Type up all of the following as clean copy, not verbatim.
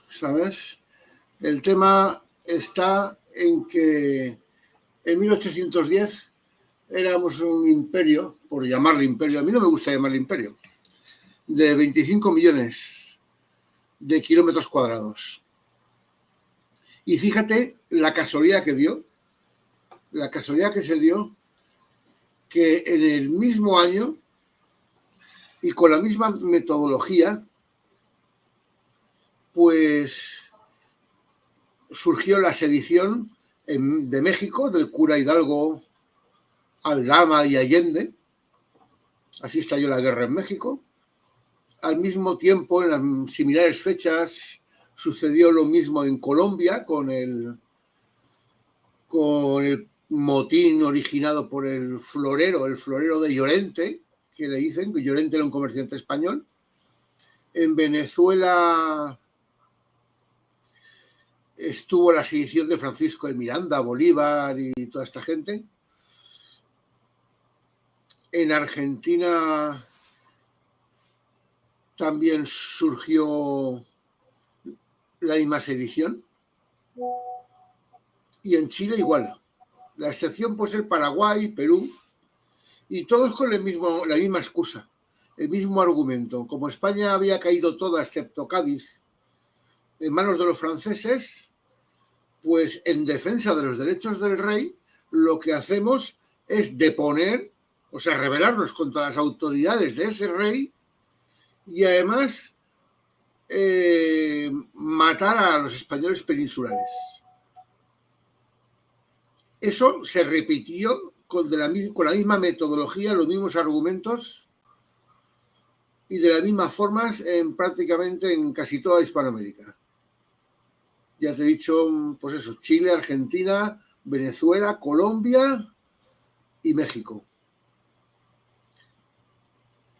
¿sabes? El tema está en que en 1810 éramos un imperio, por llamarle imperio, a mí no me gusta llamarle imperio, de 25 millones de kilómetros cuadrados. Y fíjate la casualidad que se dio, que en el mismo año y con la misma metodología, pues surgió la sedición de México, del cura Hidalgo, Aldama y Allende. Así estalló la guerra en México. Al mismo tiempo, en las similares fechas, sucedió lo mismo en Colombia con el motín originado por el florero de Llorente, que le dicen que Llorente era un comerciante español. En Venezuela estuvo la sedición de Francisco de Miranda, Bolívar y toda esta gente. En Argentina también surgió la misma sedición. Y en Chile igual. La excepción puede ser Paraguay, Perú, y todos con la misma excusa, el mismo argumento. Como España había caído toda, excepto Cádiz, en manos de los franceses, pues en defensa de los derechos del rey, lo que hacemos es deponer, o sea, rebelarnos contra las autoridades de ese rey y además matar a los españoles peninsulares. Eso se repitió con la misma metodología, los mismos argumentos y de las mismas formas prácticamente en casi toda Hispanoamérica. Ya te he dicho, pues eso, Chile, Argentina, Venezuela, Colombia y México.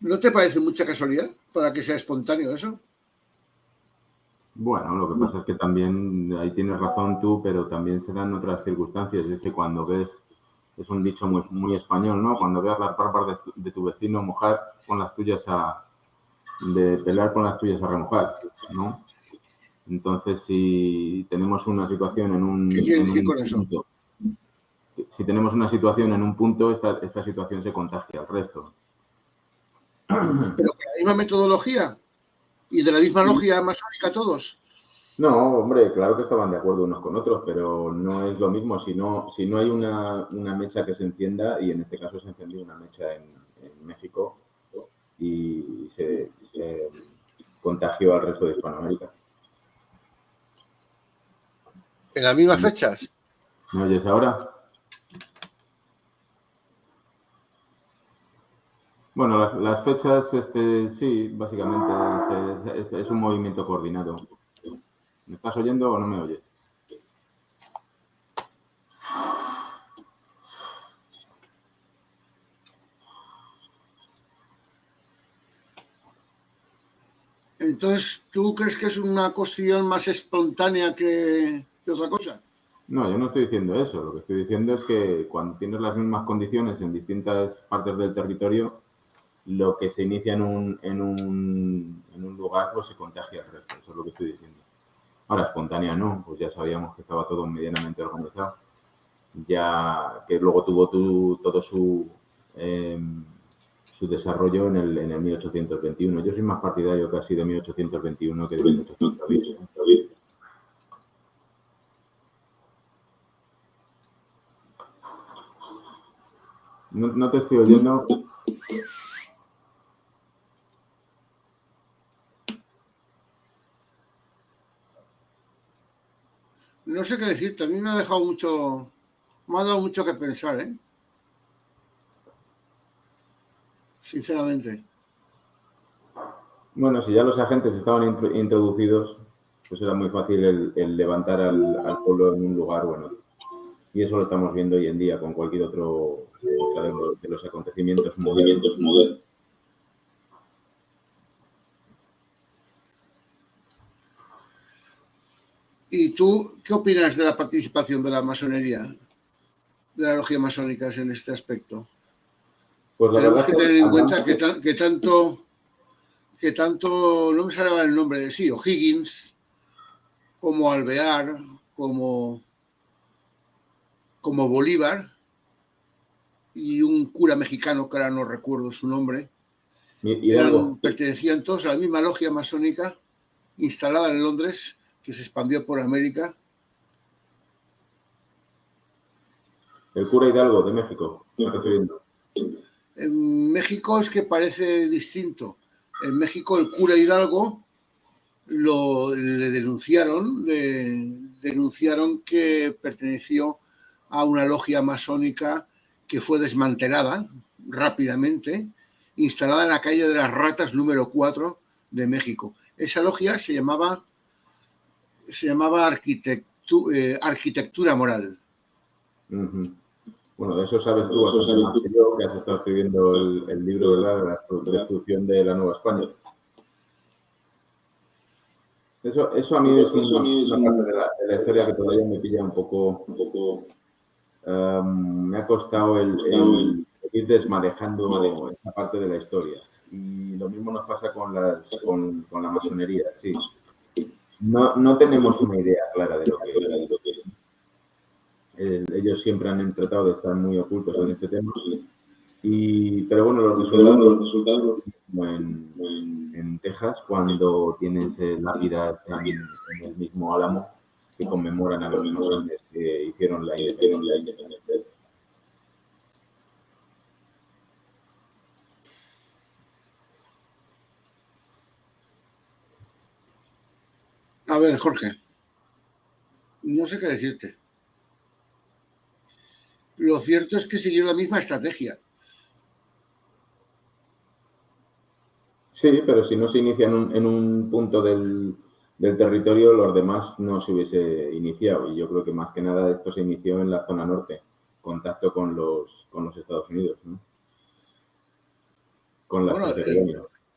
¿No te parece mucha casualidad para que sea espontáneo eso? Bueno, lo que pasa es que también, ahí tienes razón tú, pero también se dan otras circunstancias. Es que cuando ves, es un dicho muy, muy español, ¿no? Cuando veas las barbas de tu vecino mojar, con las tuyas de pelar con las tuyas a remojar, ¿no? Entonces, si tenemos una situación en un punto, si tenemos una situación en un punto, esta situación se contagia al resto. Pero con la misma metodología y de la misma lógica masónica todos. No, hombre, claro que estaban de acuerdo unos con otros, pero no es lo mismo si no hay una mecha que se encienda, y en este caso se encendió una mecha en México y se contagió al resto de Hispanoamérica. ¿En las mismas fechas? ¿Me oyes ahora? Bueno, las fechas, sí, básicamente es un movimiento coordinado. ¿Me estás oyendo o no me oyes? Entonces, ¿tú crees que es una cuestión más espontánea que otra cosa? No, yo no estoy diciendo eso. Lo que estoy diciendo es que cuando tienes las mismas condiciones en distintas partes del territorio, lo que se inicia en un lugar, pues se contagia al resto. Eso es lo que estoy diciendo. Ahora, espontánea no, pues ya sabíamos que estaba todo medianamente organizado. Ya que luego tuvo todo su desarrollo en el 1821. Yo soy más partidario casi de 1821 que de 1820. No te estoy oyendo. No sé qué decirte, a mí me ha dado mucho que pensar, ¿eh? Sinceramente. Bueno, si ya los agentes estaban introducidos, pues era muy fácil el levantar al pueblo en un lugar o en otro. Y eso lo estamos viendo hoy en día con cualquier otro de los acontecimientos modernos. ¿Y tú qué opinas de la participación de la masonería, de la logia masónica en este aspecto? Pues tenemos que tener en cuenta que tanto, no me sale el nombre, sí, O'Higgins, como Alvear, como Bolívar, y un cura mexicano, que ahora no recuerdo su nombre, pertenecían todos a la misma logia masónica instalada en Londres, que se expandió por América. El cura Hidalgo de México, ¿me estás refiriendo? En México es que parece distinto. En México el cura Hidalgo le denunciaron que perteneció a una logia masónica que fue desmantelada rápidamente, instalada en la calle de las Ratas número 4 de México. Esa logia se llamaba Arquitectura Moral. Bueno, de eso sabes tú, más que yo, que has estado escribiendo el libro, ¿verdad?, de la destrucción de la Nueva España. Eso a mí es una parte de la historia que todavía me pilla un poco me ha costado el ir desmadejando esta parte de la historia. Y lo mismo nos pasa con la masonería, sí. No tenemos una idea clara de lo que es. Ellos siempre han tratado de estar muy ocultos en este tema. Pero bueno, los resultados como en Texas, cuando tienes lápidas en el mismo Álamo que conmemoran a los masones que hicieron la independencia. A ver, Jorge, no sé qué decirte. Lo cierto es que siguió la misma estrategia. Sí, pero si no se inicia en un punto del territorio, los demás no se hubiese iniciado. Y yo creo que más que nada esto se inició en la zona norte, contacto con los Estados Unidos, ¿no? Con las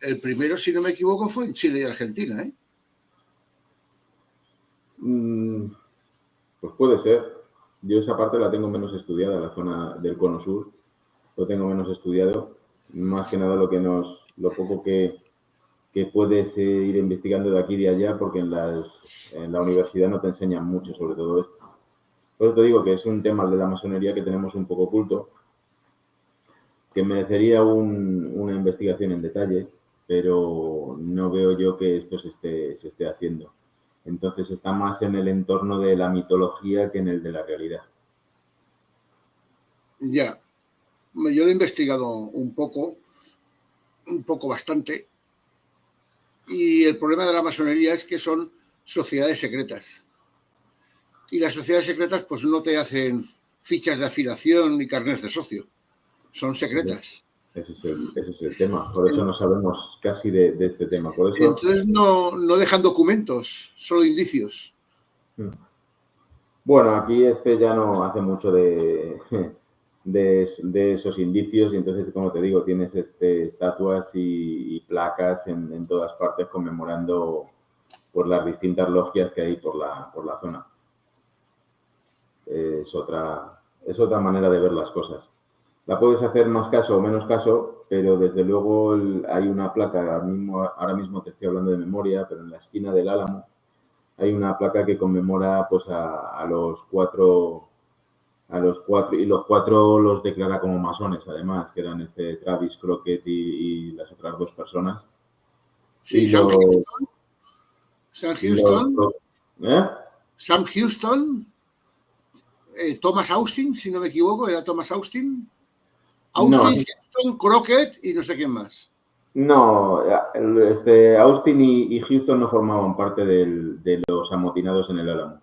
el primero, si no me equivoco, fue en Chile y Argentina, ¿eh? Pues puede ser. Yo esa parte la tengo menos estudiada, la zona del Cono Sur. Lo tengo menos estudiado. Más que nada lo poco que puedes ir investigando de aquí y de allá, porque en la universidad no te enseñan mucho sobre todo esto. Por eso te digo que es un tema de la masonería que tenemos un poco oculto, que merecería una investigación en detalle, pero no veo yo que esto se esté haciendo. Entonces está más en el entorno de la mitología que en el de la realidad. Ya, yo lo he investigado un poco bastante, y el problema de la masonería es que son sociedades secretas. Y las sociedades secretas pues no te hacen fichas de afiliación ni carnets de socio. Son secretas. Ese es el tema. Por eso no sabemos casi de este tema. Por eso... Entonces no dejan documentos, solo indicios. Bueno, aquí ya no hace mucho de esos indicios, y entonces, como te digo, tienes estatuas y placas en todas partes conmemorando por las distintas logias que hay por la zona. Es otra manera de ver las cosas. La puedes hacer más caso o menos caso, pero desde luego hay una placa, ahora mismo te estoy hablando de memoria, pero en la esquina del Álamo hay una placa que conmemora pues a los cuatro, y los cuatro los declara como masones, además, que eran Travis, Crockett y las otras dos personas. Sí, Sam Houston, Thomas Austin, si no me equivoco, era Thomas Austin. Houston, Crockett y no sé quién más. No, Austin y Houston no formaban parte de los amotinados en el Álamo.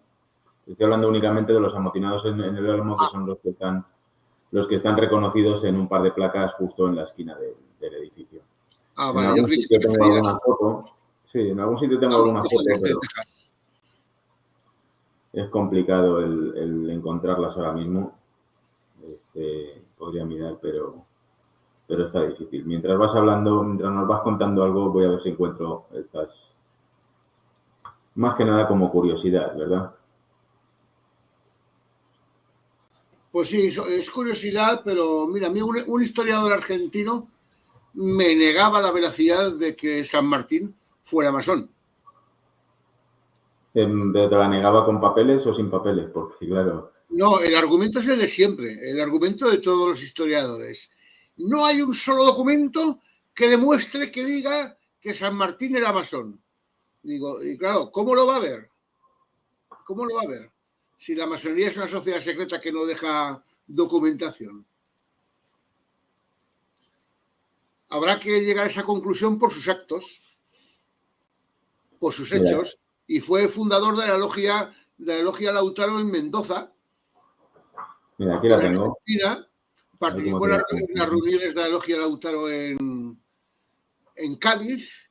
Estoy hablando únicamente de los amotinados en el Álamo, que son los que están reconocidos en un par de placas justo en la esquina del edificio. Vale, yo creí que tengo alguna foto. Sí, en algún sitio tengo alguna foto, pero es complicado el encontrarlas ahora mismo. Podría mirar, pero está difícil. Mientras nos vas contando algo, voy a ver si encuentro estas. Más que nada como curiosidad, ¿verdad? Pues sí, es curiosidad, pero mira, a mí un historiador argentino me negaba la veracidad de que San Martín fuera masón. ¿Te la negaba con papeles o sin papeles? Porque, claro... No, el argumento es el de siempre, el argumento de todos los historiadores. No hay un solo documento que demuestre, que diga que San Martín era masón. Digo, y claro, ¿cómo lo va a ver? ¿Cómo lo va a ver? Si la masonería es una sociedad secreta que no deja documentación. Habrá que llegar a esa conclusión por sus actos, por sus hechos, y fue fundador de la logia Lautaro en Mendoza. Mira, aquí la tengo. Argentina, participó en las reuniones de la logia Lautaro en Cádiz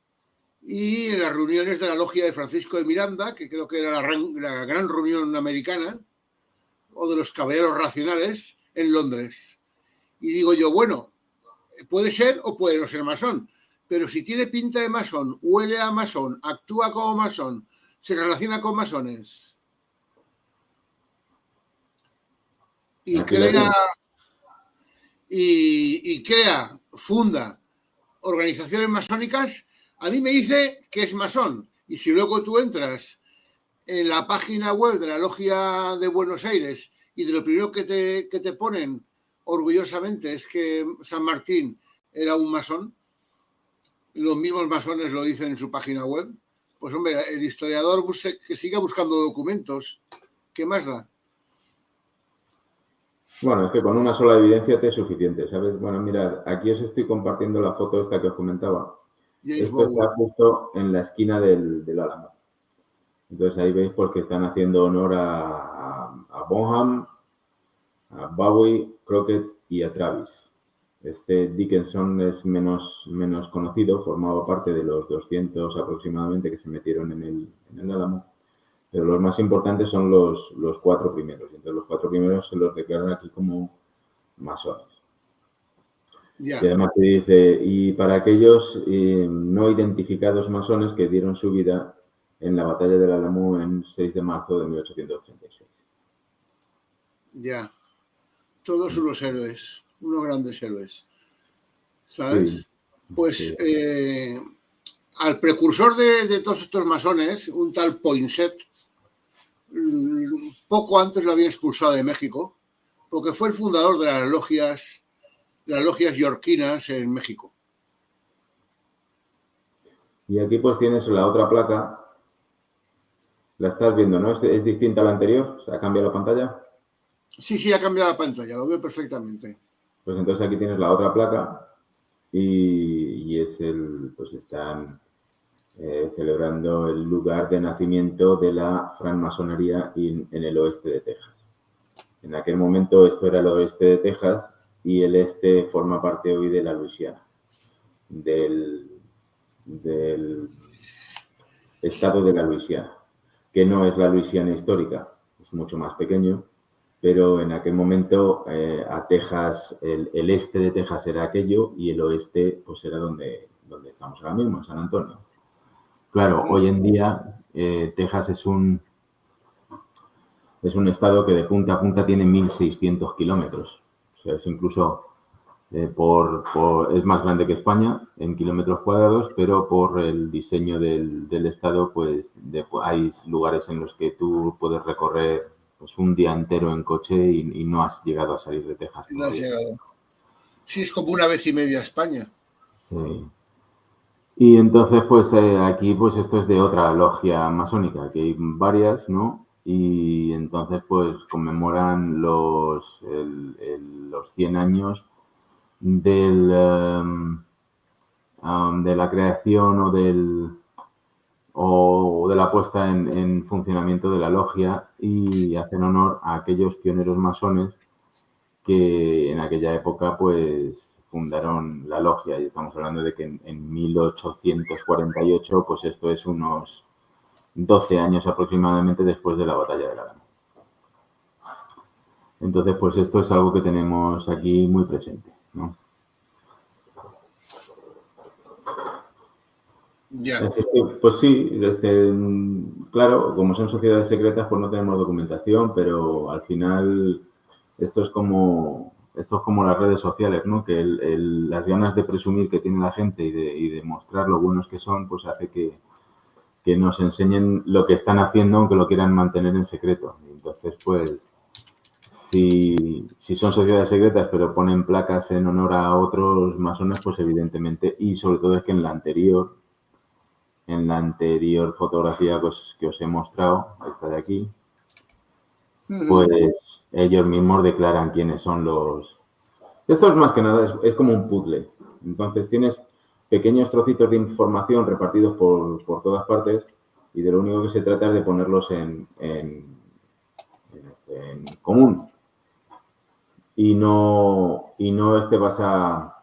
y en las reuniones de la logia de Francisco de Miranda, que creo que era la gran reunión americana, o de los caballeros racionales en Londres. Y digo yo, bueno, puede ser o puede no ser masón, pero si tiene pinta de masón, huele a masón, actúa como masón, se relaciona con masones y crea, funda organizaciones masónicas, a mí me dice que es masón. Y si luego tú entras en la página web de la Logia de Buenos Aires y de lo primero que te ponen orgullosamente es que San Martín era un masón, los mismos masones lo dicen en su página web, pues hombre, el historiador que siga buscando documentos, ¿qué más da? Bueno, es que con una sola evidencia te es suficiente, ¿sabes? Bueno, mirad, aquí os estoy compartiendo la foto esta que os comentaba. Esto está justo en la esquina del Álamo. Entonces ahí veis porque están haciendo honor a Bonham, a Bowie, Crockett y a Travis. Dickinson es menos conocido, formaba parte de los 200 aproximadamente que se metieron en el Álamo, pero los más importantes son los 4 primeros. Entonces los 4 primeros se los declaran aquí como masones. Yeah. Y además te dice, y para aquellos no identificados masones que dieron su vida en la batalla del Álamo en 6 de marzo de 1886. Ya, todos unos héroes, unos grandes héroes, ¿sabes? Sí. Pues sí. Al precursor de todos estos masones, un tal Poinsett, poco antes lo habían expulsado de México, porque fue el fundador de las logias yorquinas en México. Y aquí pues tienes la otra placa. La estás viendo, ¿no? ¿Es distinta a la anterior? ¿Se ha cambiado la pantalla? Sí, ha cambiado la pantalla, lo veo perfectamente. Pues entonces aquí tienes la otra placa y es pues están celebrando el lugar de nacimiento de la francmasonería en el oeste de Texas. En aquel momento esto era el oeste de Texas y el este forma parte hoy de la Luisiana, del estado de la Luisiana, que no es la Luisiana histórica, es mucho más pequeño, pero en aquel momento a Texas, el este de Texas era aquello y el oeste pues era donde estamos ahora mismo, en San Antonio. Claro, hoy en día Texas es un estado que de punta a punta tiene 1.600 kilómetros. O sea, es incluso es más grande que España en kilómetros cuadrados, pero por el diseño del estado, pues hay lugares en los que tú puedes recorrer pues un día entero en coche y no has llegado a salir de Texas. No has llegado. Sí, es como una vez y media a España. Sí. Y entonces, pues aquí, pues esto es de otra logia masónica, que hay varias, ¿no? Y entonces, pues conmemoran los 100 años de la creación o de la puesta en funcionamiento de la logia y hacen honor a aquellos pioneros masones que en aquella época pues fundaron la logia, y estamos hablando de que en 1848 pues esto es unos 12 años aproximadamente después de la batalla del Álamo. Entonces pues esto es algo que tenemos aquí muy presente, ¿no? Yeah. Pues sí, claro, como son sociedades secretas, pues no tenemos documentación, pero al final esto es como las redes sociales, ¿no? Que las ganas de presumir que tiene la gente y de mostrar lo buenos que son, pues hace que que nos enseñen lo que están haciendo, aunque lo quieran mantener en secreto. Entonces, pues, si son sociedades secretas, pero ponen placas en honor a otros masones, pues evidentemente, y sobre todo es que en la anterior fotografía que os he mostrado, esta de aquí, pues ellos mismos declaran quiénes son los... Esto es más que nada, es como un puzzle. Entonces tienes pequeños trocitos de información repartidos por todas partes y de lo único que se trata es de ponerlos en común. Y no vas a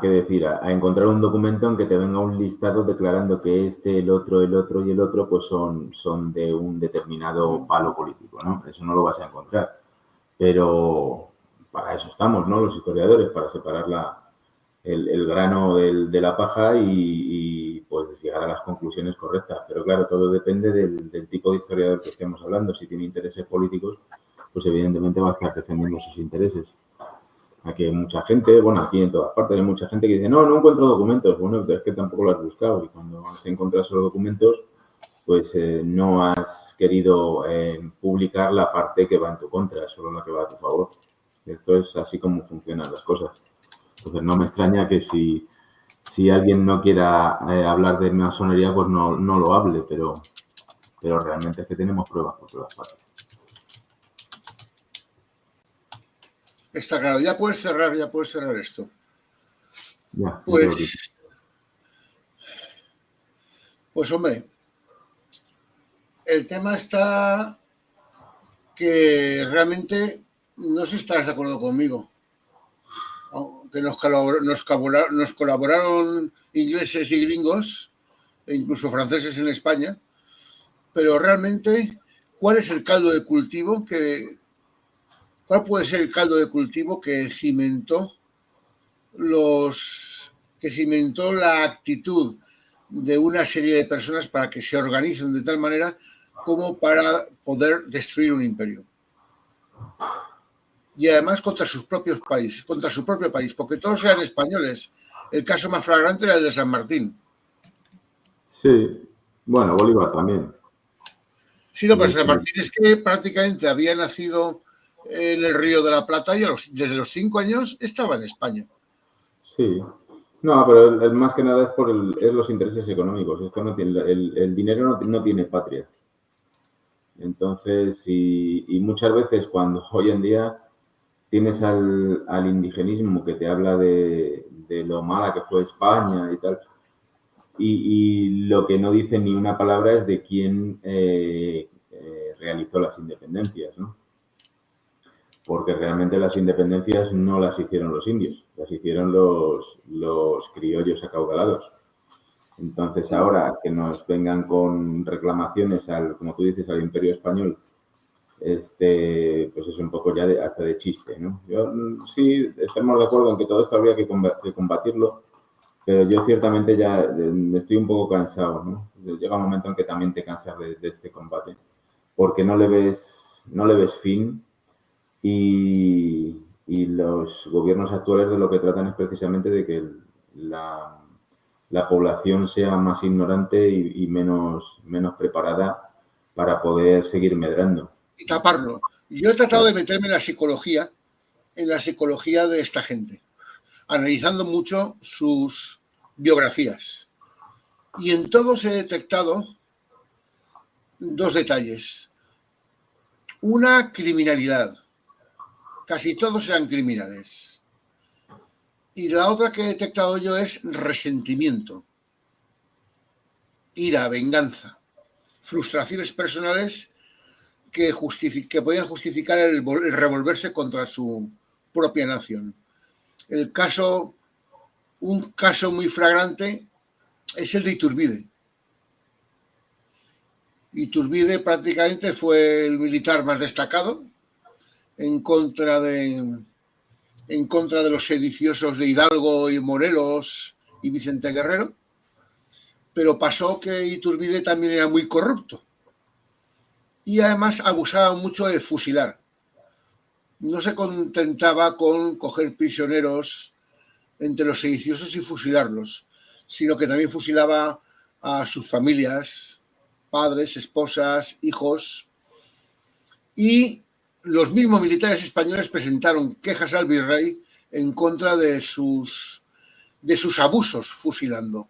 ¿qué decir? A encontrar un documento en que te venga un listado declarando que el otro y el otro pues son de un determinado palo político, ¿no? Eso no lo vas a encontrar. Pero para eso estamos, ¿no? Los historiadores, para separar el grano de la paja y pues llegar a las conclusiones correctas. Pero claro, todo depende del tipo de historiador que estemos hablando. Si tiene intereses políticos, pues evidentemente va a estar defendiendo sus intereses. Aquí hay mucha gente, bueno, aquí en todas partes hay mucha gente que dice, no encuentro documentos. Bueno, es que tampoco lo has buscado y cuando has encontrado esos documentos, pues no has querido publicar la parte que va en tu contra, solo la que va a tu favor. Esto es así como funcionan las cosas. Entonces no me extraña que si alguien no quiera hablar de masonería, pues no lo hable, pero realmente es que tenemos pruebas por todas partes. Está claro, ya puedes cerrar esto. Ya, pues hombre, el tema está que realmente no sé si estarás de acuerdo conmigo. Que nos colaboraron ingleses y gringos, e incluso franceses en España, pero realmente, ¿cuál es el caldo de cultivo ¿cuál puede ser el caldo de cultivo que cimentó la actitud de una serie de personas para que se organicen de tal manera como para poder destruir un imperio? Y además contra sus propios países, contra su propio país, porque todos eran españoles. El caso más flagrante era el de San Martín. Sí, bueno, Bolívar también. Sí, no, pero San Martín es que prácticamente había nacido en el Río de la Plata y desde los 5 años estaba en España. Sí. No, pero más que nada es los intereses económicos. Esto no tiene, el dinero no tiene patria. Entonces, y muchas veces cuando hoy en día tienes al indigenismo que te habla de lo mala que fue España y tal, y lo que no dice ni una palabra es de quién realizó las independencias, ¿no? Porque realmente las independencias no las hicieron los indios, las hicieron los criollos acaudalados. Entonces ahora que nos vengan con reclamaciones como tú dices, al Imperio Español, pues es un poco ya hasta de chiste, ¿no? Yo sí estamos de acuerdo en que todo esto habría que combatirlo, pero yo ciertamente ya estoy un poco cansado, ¿no? Llega un momento en que también te cansas de este combate, porque no le ves fin y los gobiernos actuales de lo que tratan es precisamente de que la población sea más ignorante y menos preparada para poder seguir medrando. Y taparlo. Yo he tratado de meterme en la psicología de esta gente, analizando mucho sus biografías. Y en todos he detectado dos detalles. Una, criminalidad. Casi todos eran criminales. Y la otra que he detectado yo es resentimiento, ira, venganza, frustraciones personales que podían justificar el revolverse contra su propia nación. Un caso muy flagrante es el de Iturbide. Iturbide prácticamente fue el militar más destacado en contra de los sediciosos de Hidalgo y Morelos y Vicente Guerrero, pero pasó que Iturbide también era muy corrupto y además abusaba mucho de fusilar. No se contentaba con coger prisioneros entre los sediciosos y fusilarlos, sino que también fusilaba a sus familias, padres, esposas, hijos, y los mismos militares españoles presentaron quejas al virrey en contra de sus abusos fusilando.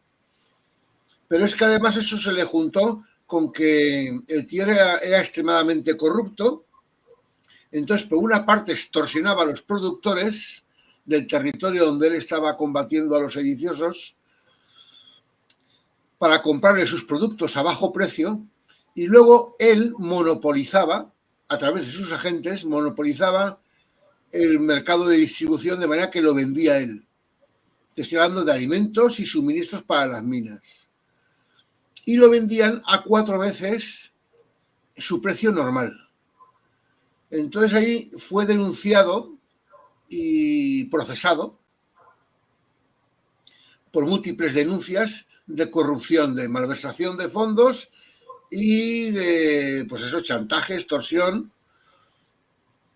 Pero es que además eso se le juntó con que el tío era extremadamente corrupto. Entonces, por una parte, extorsionaba a los productores del territorio donde él estaba combatiendo a los sediciosos para comprarle sus productos a bajo precio, y luego él monopolizaba, a través de sus agentes, monopolizaba el mercado de distribución de manera que lo vendía él. Te estoy hablando de alimentos y suministros para las minas. Y lo vendían a 4 veces su precio normal. Entonces ahí fue denunciado y procesado por múltiples denuncias de corrupción, de malversación de fondos y de, pues eso, chantaje, extorsión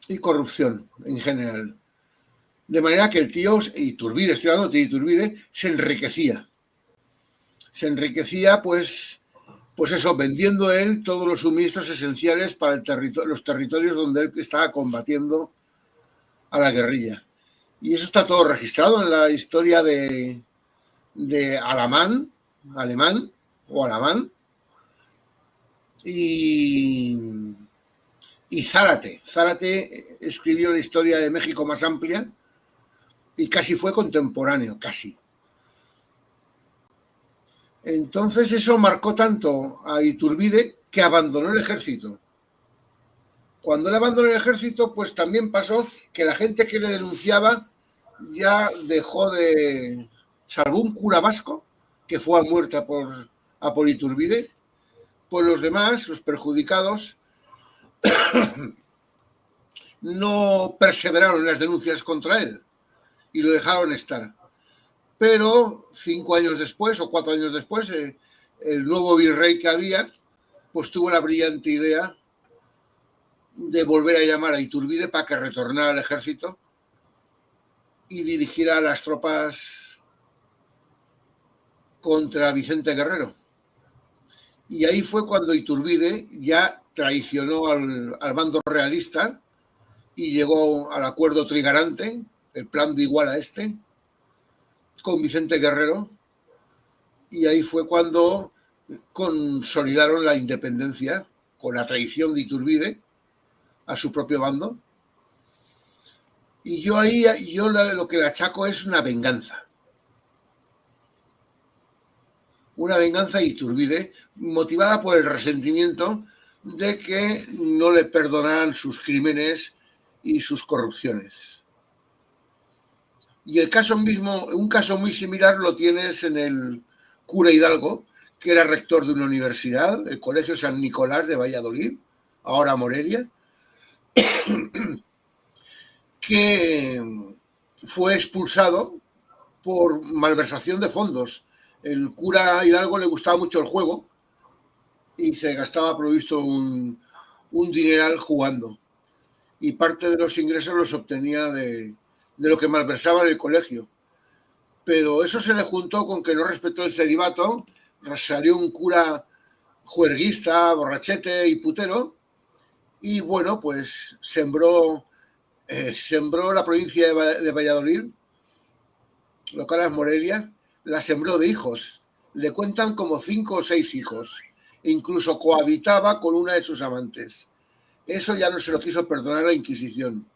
y corrupción en general. De manera que el tío Iturbide, estoy hablando de Iturbide, se enriquecía. Se enriquecía, pues eso, vendiendo él todos los suministros esenciales para los territorios donde él estaba combatiendo a la guerrilla. Y eso está todo registrado en la historia de Alamán y Zárate. Zárate escribió la historia de México más amplia y casi fue contemporáneo, casi. Entonces eso marcó tanto a Iturbide que abandonó el ejército. Cuando él abandonó el ejército, pues también pasó que la gente que le denunciaba ya dejó de... Salvo un cura vasco que fue a muerte a por Iturbide, pues los demás, los perjudicados, no perseveraron en las denuncias contra él y lo dejaron estar. Pero 5 años después o 4 años después, el nuevo virrey que había, pues tuvo la brillante idea de volver a llamar a Iturbide para que retornara al ejército y dirigiera las tropas contra Vicente Guerrero. Y ahí fue cuando Iturbide ya traicionó al bando realista y llegó al acuerdo trigarante, el plan de Iguala con Vicente Guerrero, y ahí fue cuando consolidaron la independencia con la traición de Iturbide a su propio bando. Y yo lo que le achaco es una venganza. Una venganza de Iturbide motivada por el resentimiento de que no le perdonaran sus crímenes y sus corrupciones. Y un caso muy similar lo tienes en el cura Hidalgo, que era rector de una universidad, el Colegio San Nicolás de Valladolid, ahora Morelia, que fue expulsado por malversación de fondos. El cura Hidalgo le gustaba mucho el juego y se gastaba previsto un dineral jugando. Y parte de los ingresos los obtenía de lo que malversaba en el colegio. Pero eso se le juntó con que no respetó el celibato, salió un cura juerguista, borrachete y putero, y bueno, pues sembró la provincia de Valladolid, local es Morelia, la sembró de hijos. Le cuentan como 5 o 6 hijos. E incluso cohabitaba con una de sus amantes. Eso ya no se lo quiso perdonar la Inquisición.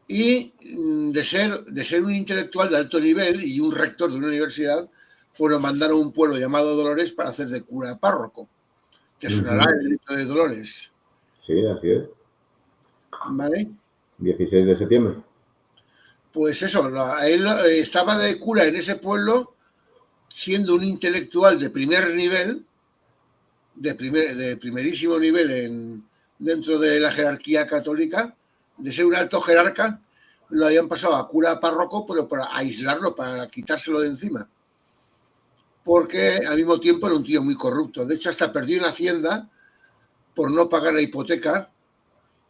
Y de ser un intelectual de alto nivel y un rector de una universidad, pues lo mandaron a un pueblo llamado Dolores para hacer de cura párroco. Te sonará el grito de Dolores. Sí, así es. ¿Vale? 16 de septiembre. Pues eso, él estaba de cura en ese pueblo, siendo un intelectual de primer nivel, de primerísimo nivel dentro de la jerarquía católica, de ser un alto jerarca, lo habían pasado a cura párroco, pero para aislarlo, para quitárselo de encima. Porque al mismo tiempo era un tío muy corrupto. De hecho, hasta perdió una hacienda por no pagar la hipoteca,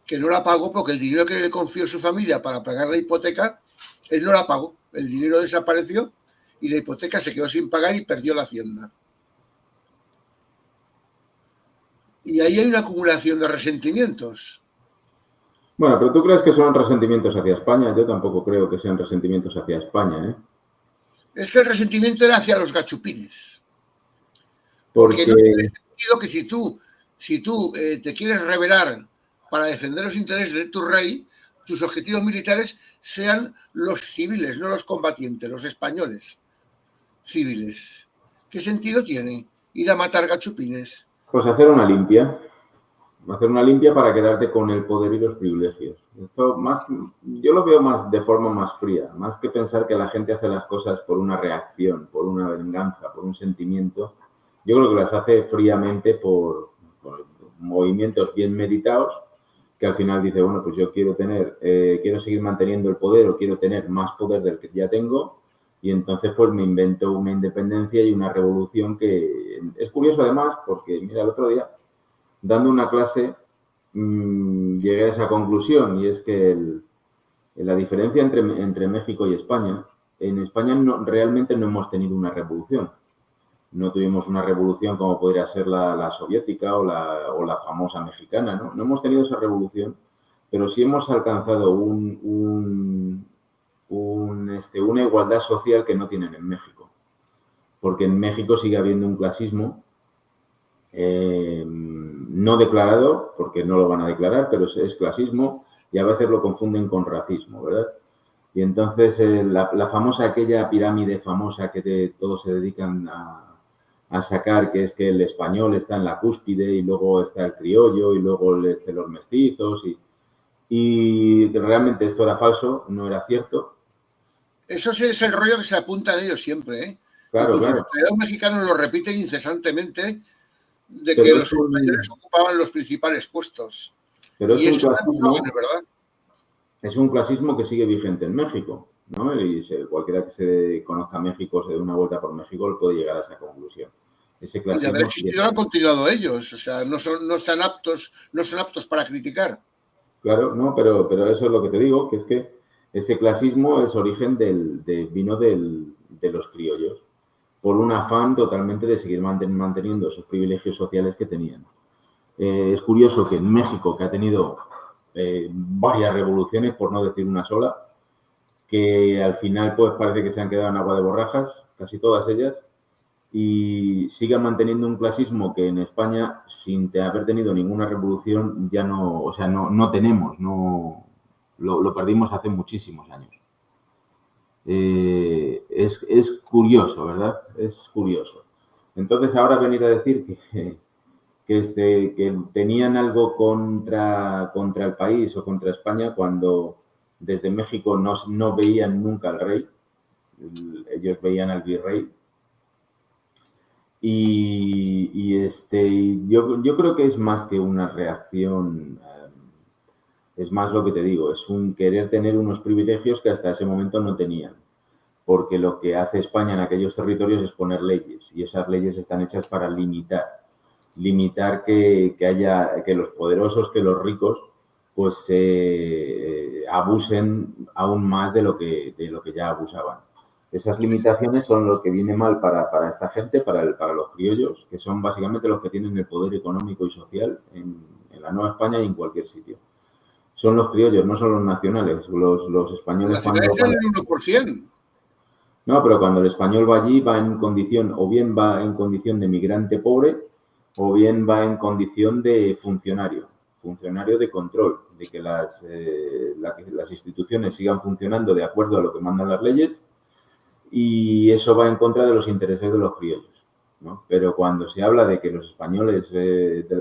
que no la pagó porque el dinero que le confió su familia para pagar la hipoteca, él no la pagó. El dinero desapareció y la hipoteca se quedó sin pagar y perdió la hacienda. Y ahí hay una acumulación de resentimientos. Bueno, pero ¿tú crees que son resentimientos hacia España? Yo tampoco creo que sean resentimientos hacia España, ¿eh? Es que el resentimiento era hacia los gachupines. Porque no tiene sentido que si tú te quieres rebelar para defender los intereses de tu rey, tus objetivos militares sean los civiles, no los combatientes, los españoles civiles. ¿Qué sentido tiene ir a matar gachupines? pues hacer una limpia para quedarte con el poder y los privilegios. Esto yo lo veo más de forma más fría, más que pensar que la gente hace las cosas por una reacción, por una venganza, por un sentimiento. Yo creo que las hace fríamente por movimientos bien meditados, que al final dice, bueno, pues yo quiero seguir manteniendo el poder o quiero tener más poder del que ya tengo, y entonces pues me invento una independencia y una revolución que es curioso además porque, mira, el otro día, dando una clase, llegué a esa conclusión, y es que la diferencia entre México y España, en España realmente no hemos tenido una revolución. No tuvimos una revolución como podría ser la soviética o la famosa mexicana, ¿no? No hemos tenido esa revolución, pero sí hemos alcanzado una igualdad social que no tienen en México. Porque en México sigue habiendo un clasismo no declarado, porque no lo van a declarar, pero es clasismo, y a veces lo confunden con racismo, ¿verdad? Y entonces aquella pirámide famosa que todos se dedican a sacar, que es que el español está en la cúspide y luego está el criollo y luego los mestizos y realmente esto era falso, no era cierto. Eso es el rollo que se apuntan ellos siempre, ¿eh? Claro, Incluso claro. los periódicos mexicanos lo repiten incesantemente de que los españoles ocupaban los principales puestos. Pero y eso no es verdad. Es un clasismo que sigue vigente en México, ¿no? Y cualquiera que se conozca México, se dé una vuelta por México, puede llegar a esa conclusión. Ese Y de haber existido han continuado ellos, o sea, no son aptos para criticar. Claro, no, pero eso es lo que te digo, que es que ese clasismo es origen vino de los criollos, por un afán totalmente de seguir manteniendo esos privilegios sociales que tenían. Es curioso que en México, que ha tenido varias revoluciones, por no decir una sola, que al final pues parece que se han quedado en agua de borrajas, casi todas ellas, y sigan manteniendo un clasismo que en España, sin haber tenido ninguna revolución, ya no, o sea, no tenemos, lo perdimos hace muchísimos años. Es curioso, ¿verdad? Es curioso. Entonces ahora venir a decir que tenían algo contra el país o contra España cuando desde México no veían nunca al rey, ellos veían al virrey. Yo creo que es más que una reacción, es más lo que te digo, es un querer tener unos privilegios que hasta ese momento no tenían. Porque lo que hace España en aquellos territorios es poner leyes, y esas leyes están hechas para limitar que los poderosos, que los ricos, pues abusen aún más de lo que ya abusaban. Esas limitaciones son lo que viene mal para esta gente, para los criollos, que son básicamente los que tienen el poder económico y social en la Nueva España y en cualquier sitio. Son los criollos, no son los nacionales. Los españoles... Los nacionales son el 1%. No, pero cuando el español va allí, va en condición, o bien va en condición de migrante pobre, o bien va en condición de funcionario de control, de que las instituciones sigan funcionando de acuerdo a lo que mandan las leyes, y eso va en contra de los intereses de los criollos, ¿no? Pero cuando se habla de que los españoles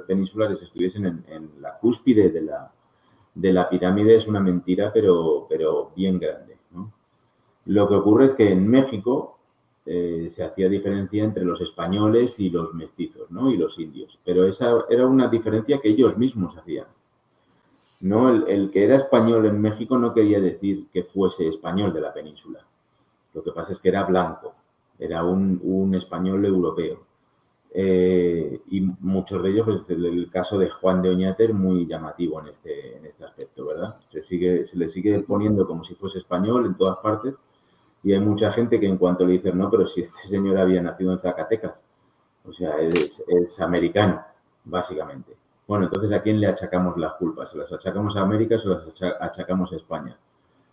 peninsulares estuviesen en la cúspide de la pirámide, es una mentira, pero bien grande, ¿no? Lo que ocurre es que en México se hacía diferencia entre los españoles y los mestizos, ¿no? Y los indios. Pero esa era una diferencia que ellos mismos hacían. ¿No? El que era español en México no quería decir que fuese español de la península. Lo que pasa es que era blanco, era un español europeo. Y muchos de ellos, pues el caso de Juan de Oñate, muy llamativo en este aspecto, ¿verdad? Se le sigue poniendo como si fuese español en todas partes. Y hay mucha gente que en cuanto le dicen, no, pero si este señor había nacido en Zacatecas, o sea, es americano, básicamente. Bueno, entonces, ¿a quién le achacamos las culpas? ¿Se las achacamos a América o se las achacamos a España?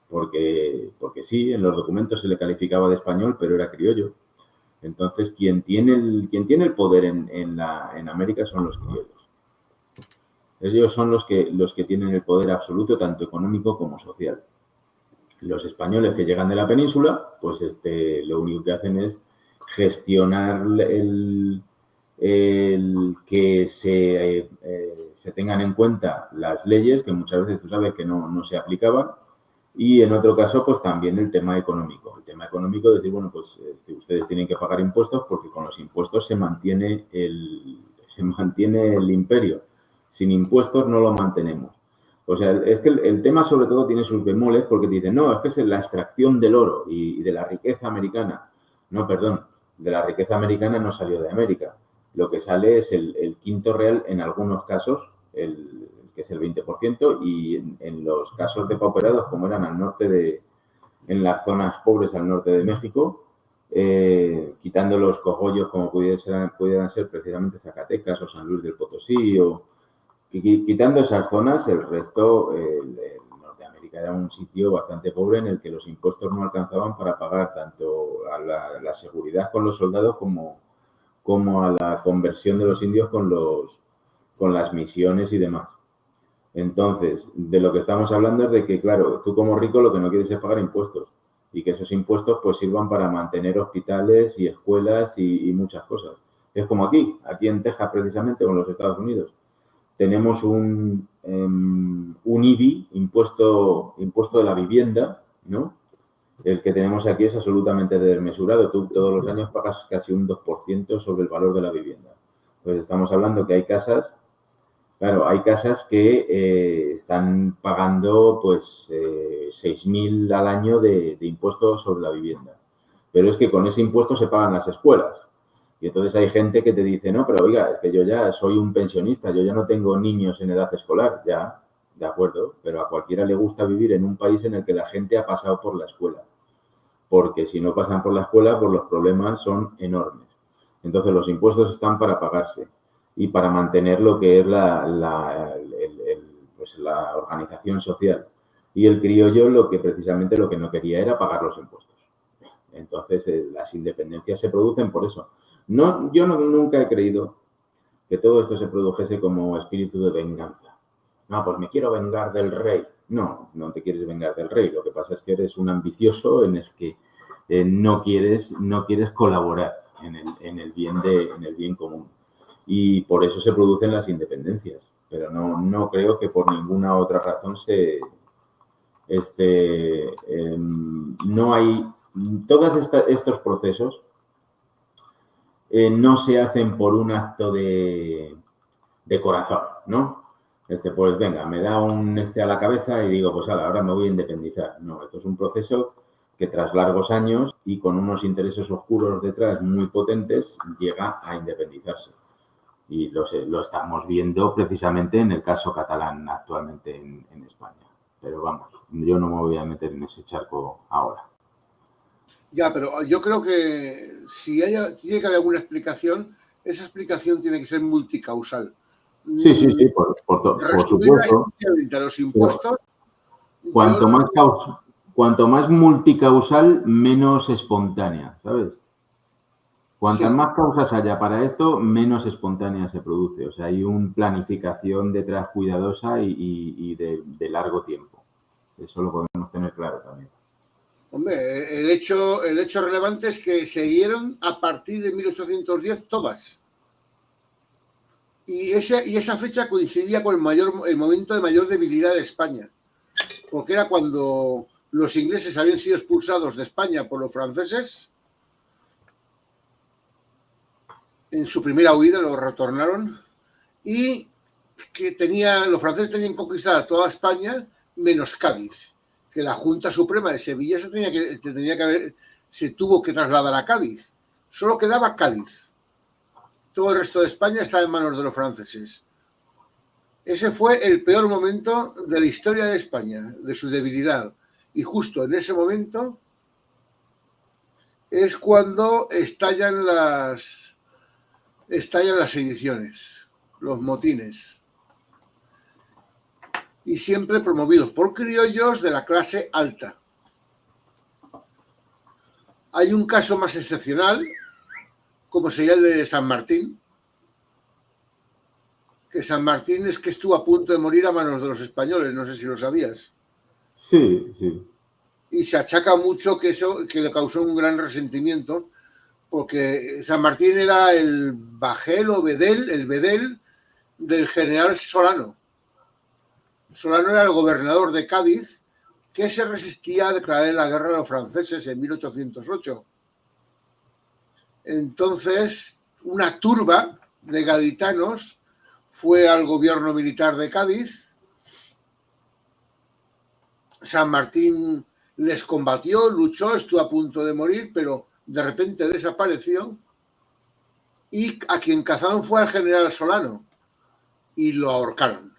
Porque sí, en los documentos se le calificaba de español, pero era criollo. Entonces, quien tiene el poder en América son los criollos. Ellos son los que tienen el poder absoluto, tanto económico como social. Los españoles que llegan de la península, pues lo único que hacen es gestionar el que se tengan en cuenta las leyes, que muchas veces tú sabes que no se aplicaban, y en otro caso, pues también el tema económico. El tema económico es decir, bueno, pues ustedes tienen que pagar impuestos porque con los impuestos se mantiene el imperio. Sin impuestos no lo mantenemos. O sea, es que el tema sobre todo tiene sus bemoles porque te dicen, no, es que es la extracción del oro y de la riqueza americana. No, perdón, de la riqueza americana no salió de América. Lo que sale es el quinto real en algunos casos, que es el 20%, y en los casos de pauperados, como eran en las zonas pobres al norte de México, quitando los cogollos como pudieran ser precisamente Zacatecas o San Luis del Potosí quitando esas zonas, el resto, Norteamérica era un sitio bastante pobre en el que los impuestos no alcanzaban para pagar tanto a la seguridad con los soldados como a la conversión de los indios con las misiones y demás. Entonces, de lo que estamos hablando es de que, claro, tú como rico lo que no quieres es pagar impuestos y que esos impuestos pues sirvan para mantener hospitales y escuelas y muchas cosas. Es como aquí en Texas precisamente, con los Estados Unidos. Tenemos un IBI, impuesto de la vivienda, ¿no? El que tenemos aquí es absolutamente desmesurado. Tú todos los años pagas casi un 2% sobre el valor de la vivienda. Pues estamos hablando que hay casas que están pagando pues 6.000 al año de impuestos sobre la vivienda. Pero es que con ese impuesto se pagan las escuelas. Y entonces hay gente que te dice, no, pero oiga, es que yo ya soy un pensionista, yo ya no tengo niños en edad escolar. Ya, de acuerdo, pero a cualquiera le gusta vivir en un país en el que la gente ha pasado por la escuela. Porque si no pasan por la escuela, pues los problemas son enormes. Entonces los impuestos están para pagarse y para mantener lo que es la organización social. Y el criollo precisamente lo que no quería era pagar los impuestos. Entonces las independencias se producen por eso. No, yo nunca he creído que todo esto se produjese como espíritu de venganza. No, pues me quiero vengar del rey. No te quieres vengar del rey. Lo que pasa es que eres un ambicioso en el que no quieres colaborar en el bien común. Y por eso se producen las independencias. Pero no creo que por ninguna otra razón no hay todos estos procesos. No se hacen por un acto de corazón, ¿no? Pues venga, me da un a la cabeza y digo, pues ahora me voy a independizar. No, esto es un proceso que tras largos años y con unos intereses oscuros detrás muy potentes llega a independizarse. Y lo estamos viendo precisamente en el caso catalán actualmente en España. Pero vamos, yo no me voy a meter en ese charco ahora. Ya, pero yo creo que si tiene que haber alguna explicación, esa explicación tiene que ser multicausal. Sí, por supuesto. Los impuestos. Cuanto más multicausal, menos espontánea, ¿sabes? Cuantas más causas haya para esto, menos espontánea se produce. O sea, hay una planificación detrás cuidadosa y de largo tiempo. Eso lo podemos tener claro también. Hombre, el hecho relevante es que se dieron a partir de 1810 todas. Y esa fecha coincidía con el momento de mayor debilidad de España, porque era cuando los ingleses habían sido expulsados de España por los franceses. En su primera huida los retornaron y que los franceses tenían conquistada toda España menos Cádiz, que la Junta Suprema de Sevilla se tuvo que trasladar a Cádiz. Solo quedaba Cádiz. Todo el resto de España estaba en manos de los franceses. Ese fue el peor momento de la historia de España, de su debilidad. Y justo en ese momento es cuando estallan las sediciones, los motines. Y siempre promovidos por criollos de la clase alta. Hay un caso más excepcional, como sería el de San Martín, que San Martín es que estuvo a punto de morir a manos de los españoles, no sé si lo sabías. Sí, sí. Y se achaca mucho que le causó un gran resentimiento, porque San Martín era el bajel o bedel, el bedel del general Solano. Solano era el gobernador de Cádiz, que se resistía a declarar la guerra a los franceses en 1808. Entonces, una turba de gaditanos fue al gobierno militar de Cádiz. San Martín les combatió, luchó, estuvo a punto de morir, pero de repente desapareció. Y a quien cazaron fue al general Solano y lo ahorcaron.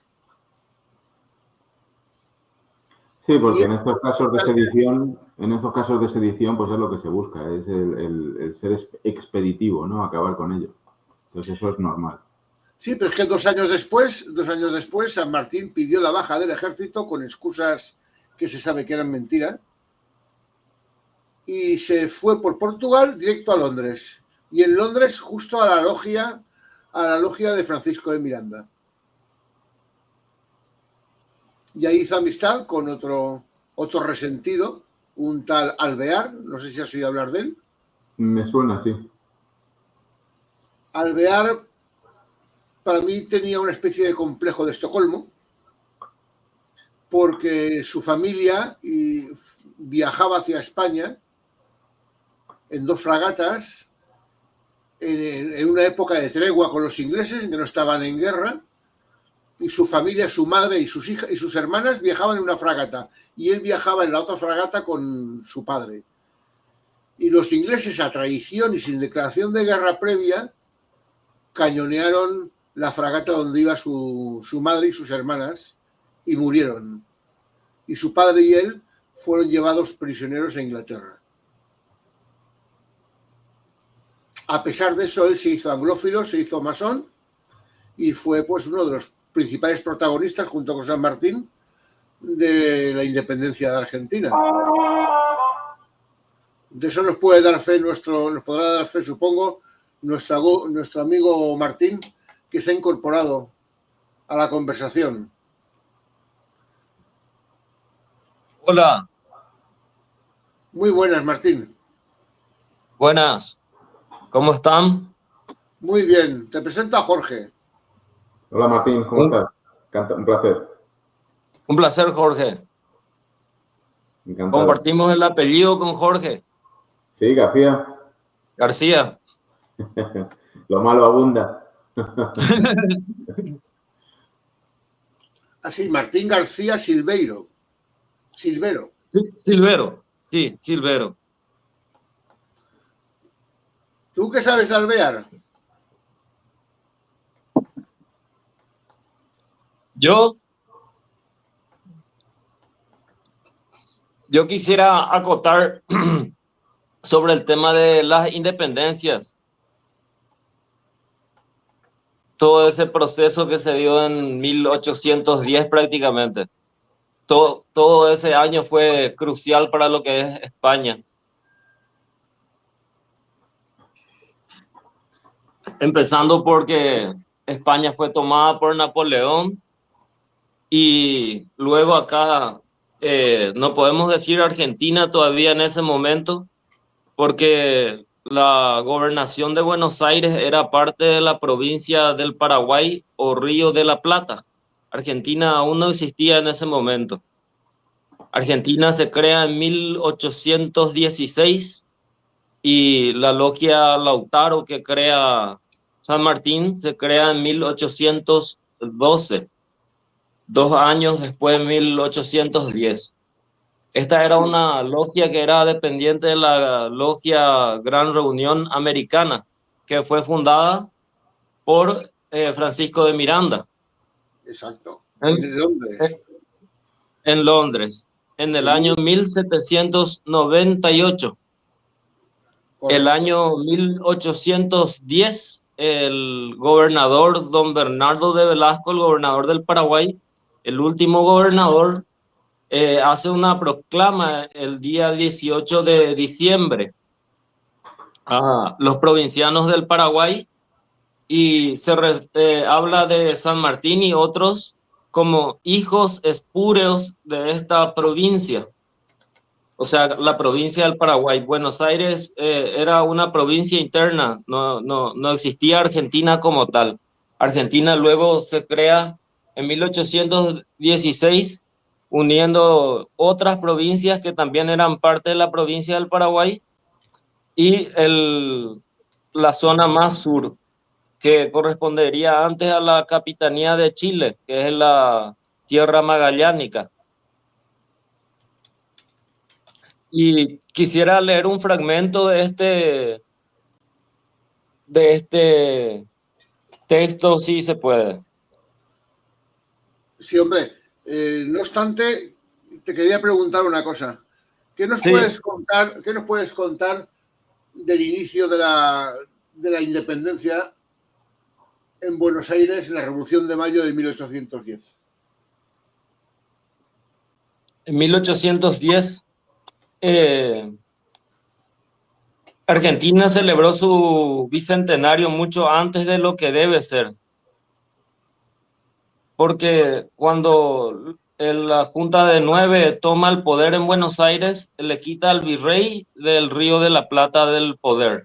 Sí, porque en estos casos de sedición, pues es lo que se busca, es el ser expeditivo, ¿no? Acabar con ello. Entonces eso es normal. Sí, pero es que 2 años después, San Martín pidió la baja del ejército con excusas que se sabe que eran mentira y se fue por Portugal directo a Londres. Y en Londres justo a la logia de Francisco de Miranda. Y ahí hizo amistad con otro resentido, un tal Alvear, no sé si has oído hablar de él. Me suena, sí. Alvear para mí tenía una especie de complejo de Estocolmo, porque su familia viajaba hacia España en 2 fragatas en una época de tregua con los ingleses, en que no estaban en guerra, y su familia, su madre y sus hijas y sus hermanas viajaban en una fragata, y él viajaba en la otra fragata con su padre. Y los ingleses, a traición y sin declaración de guerra previa, cañonearon la fragata donde iba su madre y sus hermanas y murieron. Y su padre y él fueron llevados prisioneros a Inglaterra. A pesar de eso, él se hizo anglófilo, se hizo masón y fue pues uno de los principales protagonistas, junto con San Martín, de la independencia de Argentina. De eso nos podrá dar fe, supongo, nuestro amigo Martín, que se ha incorporado a la conversación. Hola. Muy buenas, Martín. Buenas. ¿Cómo están? Muy bien. Te presento a Jorge. Hola, Martín, ¿cómo estás? Un placer. Un placer, Jorge. Encantado. Compartimos el apellido con Jorge. Sí, García. García. Lo malo abunda. Así, Martín García Silveiro. Silvero. Silvero. Sí, Silvero. ¿Tú qué sabes de Alvear? Yo quisiera acotar sobre el tema de las independencias. Todo ese proceso que se dio en 1810 prácticamente. Todo ese año fue crucial para lo que es España. Empezando porque España fue tomada por Napoleón y luego acá no podemos decir Argentina todavía en ese momento porque la gobernación de Buenos Aires era parte de la provincia del Paraguay o Río de la Plata. Argentina aún no existía en ese momento. Argentina se crea en 1816 y la logia Lautaro que crea San Martín se crea en 1812, 2 años después de 1810. Esta era una logia que era dependiente de la logia Gran Reunión Americana, que fue fundada por Francisco de Miranda. Exacto. En Londres, en el año 1798. El año 1810, el gobernador don Bernardo de Velasco, el gobernador del Paraguay, el último gobernador, hace una proclama el día 18 de diciembre a los provincianos del Paraguay y habla de San Martín y otros como hijos espúreos de esta provincia. O sea, la provincia del Paraguay. Buenos Aires era una provincia interna, no existía Argentina como tal. Argentina luego se crea en 1816, uniendo otras provincias que también eran parte de la provincia del Paraguay y la zona más sur, que correspondería antes a la Capitanía de Chile, que es la Tierra Magallánica. Y quisiera leer un fragmento de este texto, si se puede. Sí, hombre. No obstante, te quería preguntar una cosa. ¿Qué nos puedes contar del inicio de la independencia en Buenos Aires en la Revolución de Mayo de 1810? En 1810, Argentina celebró su bicentenario mucho antes de lo que debe ser. Porque cuando la Junta de Nueve toma el poder en Buenos Aires, le quita al virrey del Río de la Plata del poder.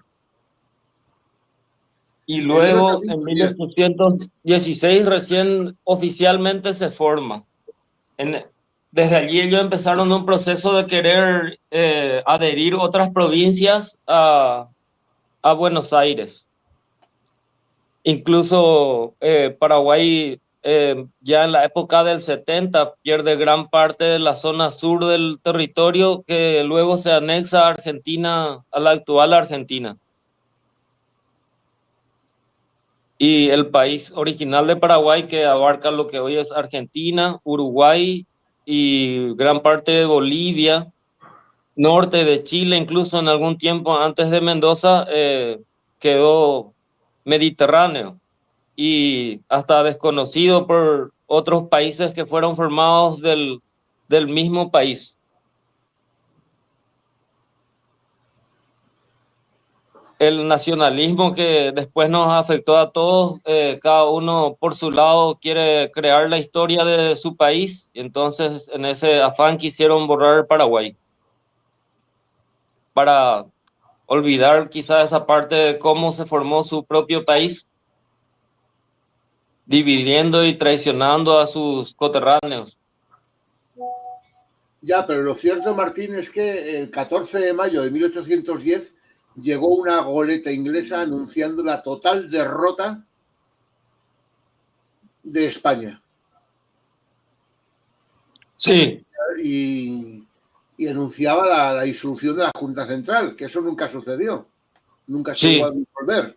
Y luego, en 1816, recién oficialmente se forma. Desde allí ellos empezaron un proceso de querer adherir otras provincias a Buenos Aires. Incluso Paraguay, ya en la época del 70, pierde gran parte de la zona sur del territorio que luego se anexa a Argentina, a la actual Argentina. Y el país original de Paraguay, que abarca lo que hoy es Argentina, Uruguay y gran parte de Bolivia, norte de Chile, incluso en algún tiempo antes de Mendoza, quedó mediterráneo y hasta desconocido por otros países que fueron formados del mismo país. El nacionalismo que después nos afectó a todos, cada uno por su lado quiere crear la historia de su país, y entonces en ese afán quisieron borrar Paraguay para olvidar quizá esa parte de cómo se formó su propio país, dividiendo y traicionando a sus coterráneos. Ya, pero lo cierto, Martín, es que el 14 de mayo de 1810 llegó una goleta inglesa anunciando la total derrota de España. Sí. Y anunciaba la disolución de la Junta Central, que eso nunca sucedió. Nunca se llegó a resolver.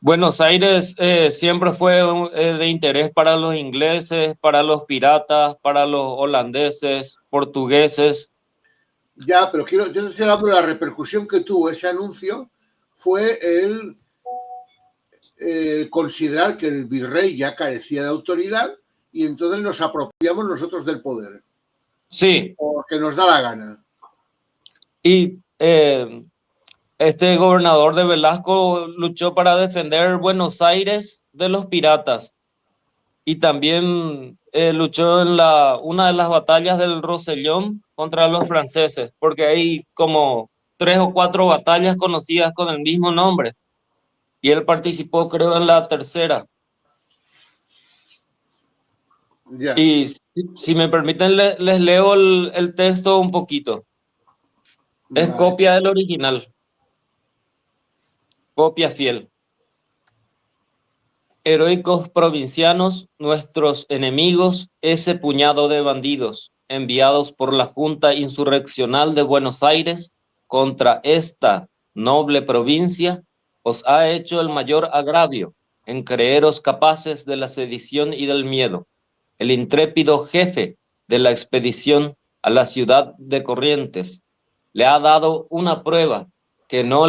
Buenos Aires siempre fue de interés para los ingleses, para los piratas, para los holandeses, portugueses. Ya, pero yo no estoy hablando de la repercusión que tuvo ese anuncio. Fue el considerar que el virrey ya carecía de autoridad y entonces nos apropiamos nosotros del poder. Sí. Porque nos da la gana. Y este gobernador de Velasco luchó para defender Buenos Aires de los piratas y también luchó en una de las batallas del Rosellón contra los franceses, porque hay como 3 o 4 batallas conocidas con el mismo nombre y él participó, creo, en la tercera. Yeah. Y si me permiten, les leo el texto un poquito. Es copia del original. Copia fiel. Heroicos provincianos, nuestros enemigos, ese puñado de bandidos enviados por la Junta Insurreccional de Buenos Aires contra esta noble provincia, os ha hecho el mayor agravio en creeros capaces de la sedición y del miedo. El intrépido jefe de la expedición a la ciudad de Corrientes le ha dado una prueba que no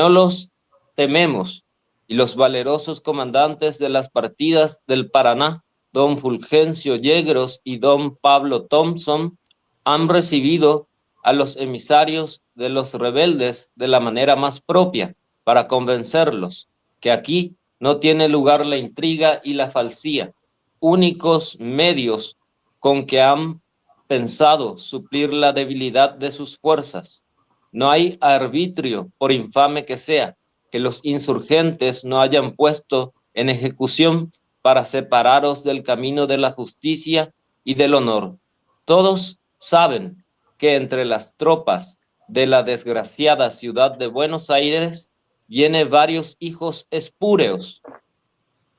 los tememos, y los valerosos comandantes de las partidas del Paraná, don Fulgencio Yegros y don Pablo Thompson, han recibido a los emisarios de los rebeldes de la manera más propia para convencerlos que aquí no tiene lugar la intriga y la falsía, únicos medios con que han pensado suplir la debilidad de sus fuerzas. No hay arbitrio, por infame que sea, que los insurgentes no hayan puesto en ejecución para separaros del camino de la justicia y del honor. Todos saben que entre las tropas de la desgraciada ciudad de Buenos Aires viene varios hijos espúreos.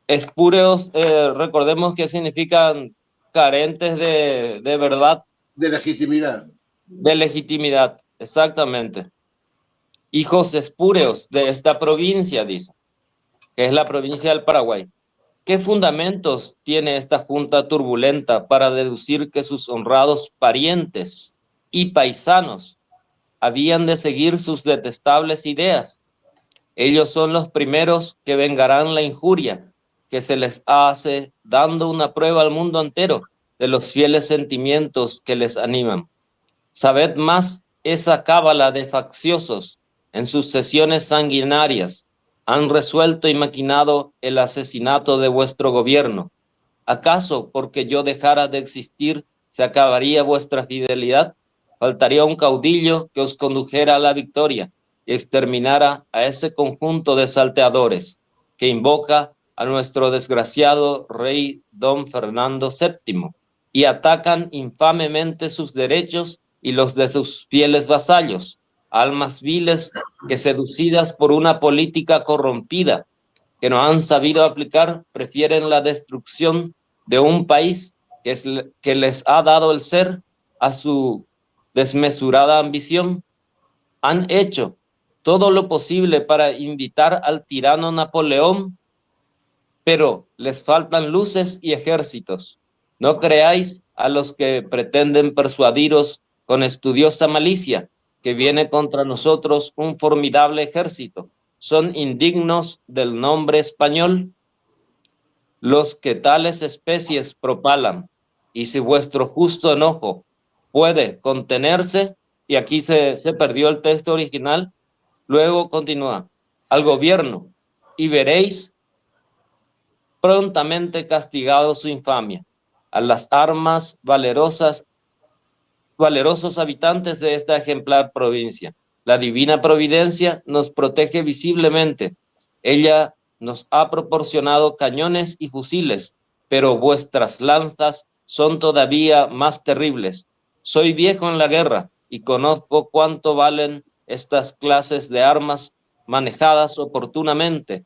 Espúreos, recordemos que significan carentes de verdad. De legitimidad. De legitimidad, exactamente. Hijos espúreos de esta provincia, dice, que es la provincia del Paraguay. ¿Qué fundamentos tiene esta junta turbulenta para deducir que sus honrados parientes y paisanos habían de seguir sus detestables ideas? Ellos son los primeros que vengarán la injuria que se les hace, dando una prueba al mundo entero de los fieles sentimientos que les animan. Sabed más esa cábala de facciosos en sus sesiones sanguinarias han resuelto y maquinado el asesinato de vuestro gobierno. ¿Acaso porque yo dejara de existir se acabaría vuestra fidelidad? Faltaría un caudillo que os condujera a la victoria y exterminara a ese conjunto de salteadores que invoca a nuestro desgraciado rey don Fernando VII y atacan infamemente sus derechos y los de sus fieles vasallos, almas viles que, seducidas por una política corrompida que no han sabido aplicar, prefieren la destrucción de un país que les ha dado el ser a su desmesurada ambición. Han hecho todo lo posible para invitar al tirano Napoleón, pero les faltan luces y ejércitos. No creáis a los que pretenden persuadiros con estudiosa malicia que viene contra nosotros un formidable ejército. Son indignos del nombre español los que tales especies propalan, y si vuestro justo enojo puede contenerse, y aquí se perdió el texto original, luego continúa, al gobierno, y veréis prontamente castigado su infamia, a las armas valerosos habitantes de esta ejemplar provincia. La divina providencia nos protege visiblemente. Ella nos ha proporcionado cañones y fusiles, pero vuestras lanzas son todavía más terribles. Soy viejo en la guerra y conozco cuánto valen estas clases de armas manejadas oportunamente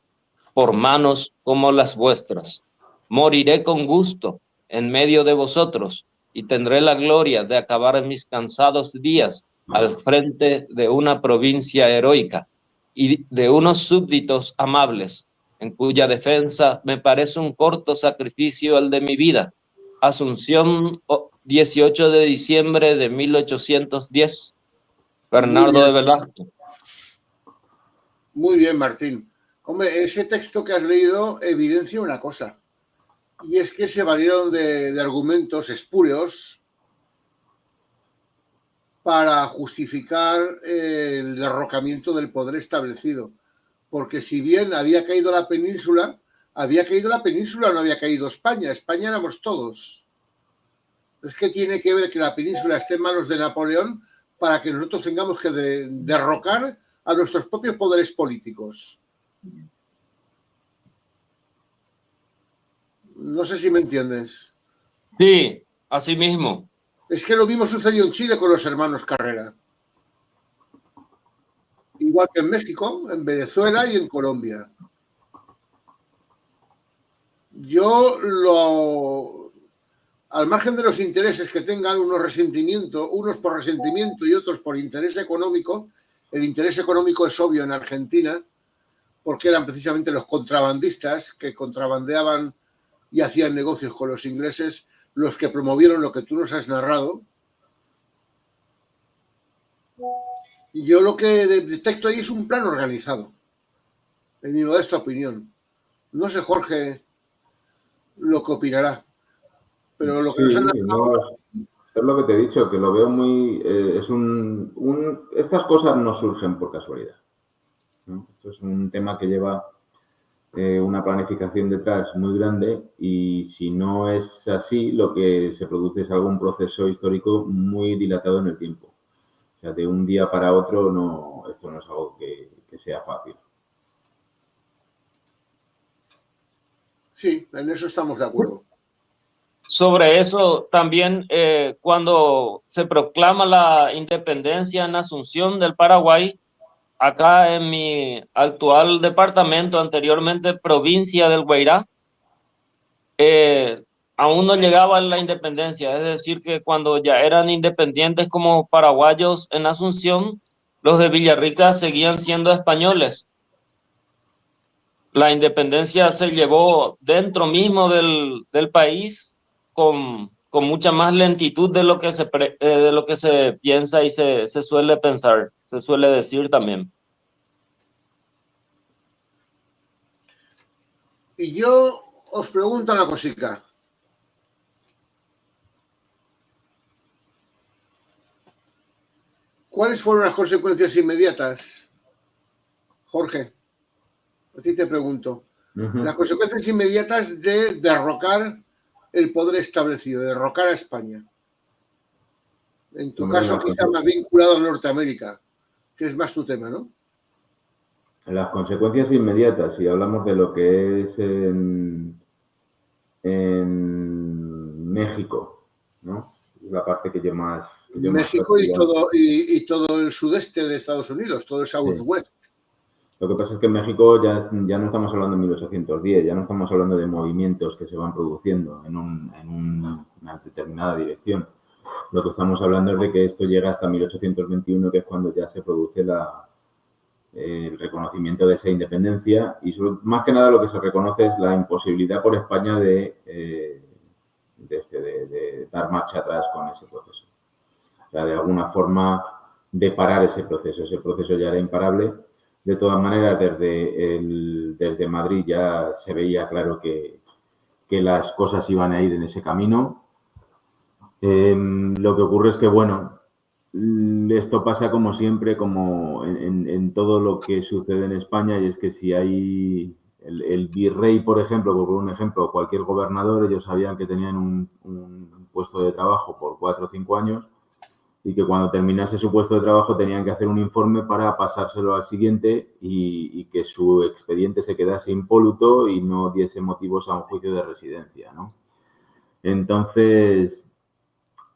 por manos como las vuestras. Moriré con gusto en medio de vosotros y tendré la gloria de acabar mis cansados días al frente de una provincia heroica y de unos súbditos amables, en cuya defensa me parece un corto sacrificio el de mi vida. Asunción, 18 de diciembre de 1810. Bernardo de Velasco. Muy bien, Martín. Hombre, ese texto que has leído evidencia una cosa, y es que se valieron de argumentos espúreos para justificar el derrocamiento del poder establecido. Porque si bien había caído la península, no había caído España. España éramos todos. Es que tiene que ver que la península esté en manos de Napoleón para que nosotros tengamos que derrocar a nuestros propios poderes políticos. No sé si me entiendes. Sí, así mismo. Es que lo mismo sucedió en Chile con los hermanos Carrera. Igual que en México, en Venezuela y en Colombia. Al margen de los intereses que tengan unos por resentimiento y otros por interés económico, el interés económico es obvio en Argentina, porque eran precisamente los contrabandistas que contrabandeaban y hacían negocios con los ingleses los que promovieron lo que tú nos has narrado. Yo lo que detecto ahí es un plan organizado, en mi modesta opinión. No sé, Jorge, lo que opinará, pero lo que Sí, nos han dejado... no, es lo que te he dicho, que lo veo muy... estas cosas no surgen por casualidad, ¿no? Esto es un tema que lleva una planificación detrás muy grande y si no es así, lo que se produce es algún proceso histórico muy dilatado en el tiempo. O sea, de un día para otro, no, esto no es algo que sea fácil. Sí, en eso estamos de acuerdo. Sobre eso también, cuando se proclama la independencia en Asunción del Paraguay, acá en mi actual departamento, anteriormente provincia del Guairá, aún no llegaba la independencia. Es decir, que cuando ya eran independientes como paraguayos en Asunción, los de Villarrica seguían siendo españoles. La independencia se llevó dentro mismo del país con mucha más lentitud de lo que de lo que se piensa y se suele pensar, se suele decir también. Y yo os pregunto una cosita. ¿Cuáles fueron las consecuencias inmediatas, Jorge? A ti te pregunto. Las consecuencias inmediatas de derrocar el poder establecido, de derrocar a España. En tu caso, quizá más vinculado a Norteamérica, que es más tu tema, ¿no? Las consecuencias inmediatas, si hablamos de lo que es en México, ¿no? La parte que yo más... México y todo el sudeste de Estados Unidos, todo el Southwest. Sí. Lo que pasa es que en México ya no estamos hablando de 1810, ya no estamos hablando de movimientos que se van produciendo en una determinada dirección. Lo que estamos hablando es de que esto llega hasta 1821, que es cuando ya se produce el reconocimiento de esa independencia y más que nada lo que se reconoce es la imposibilidad por España de dar marcha atrás con ese proceso. O sea, de alguna forma de parar ese proceso. Ese proceso ya era imparable. De todas maneras, desde Madrid ya se veía claro que las cosas iban a ir en ese camino. Lo que ocurre es que, bueno, esto pasa como siempre, como en todo lo que sucede en España, y es que si hay el virrey, por ejemplo, por un ejemplo, cualquier gobernador, ellos sabían que tenían un puesto de trabajo por 4 o 5 años y que cuando terminase su puesto de trabajo tenían que hacer un informe para pasárselo al siguiente y que su expediente se quedase impoluto y no diese motivos a un juicio de residencia, ¿no? Entonces,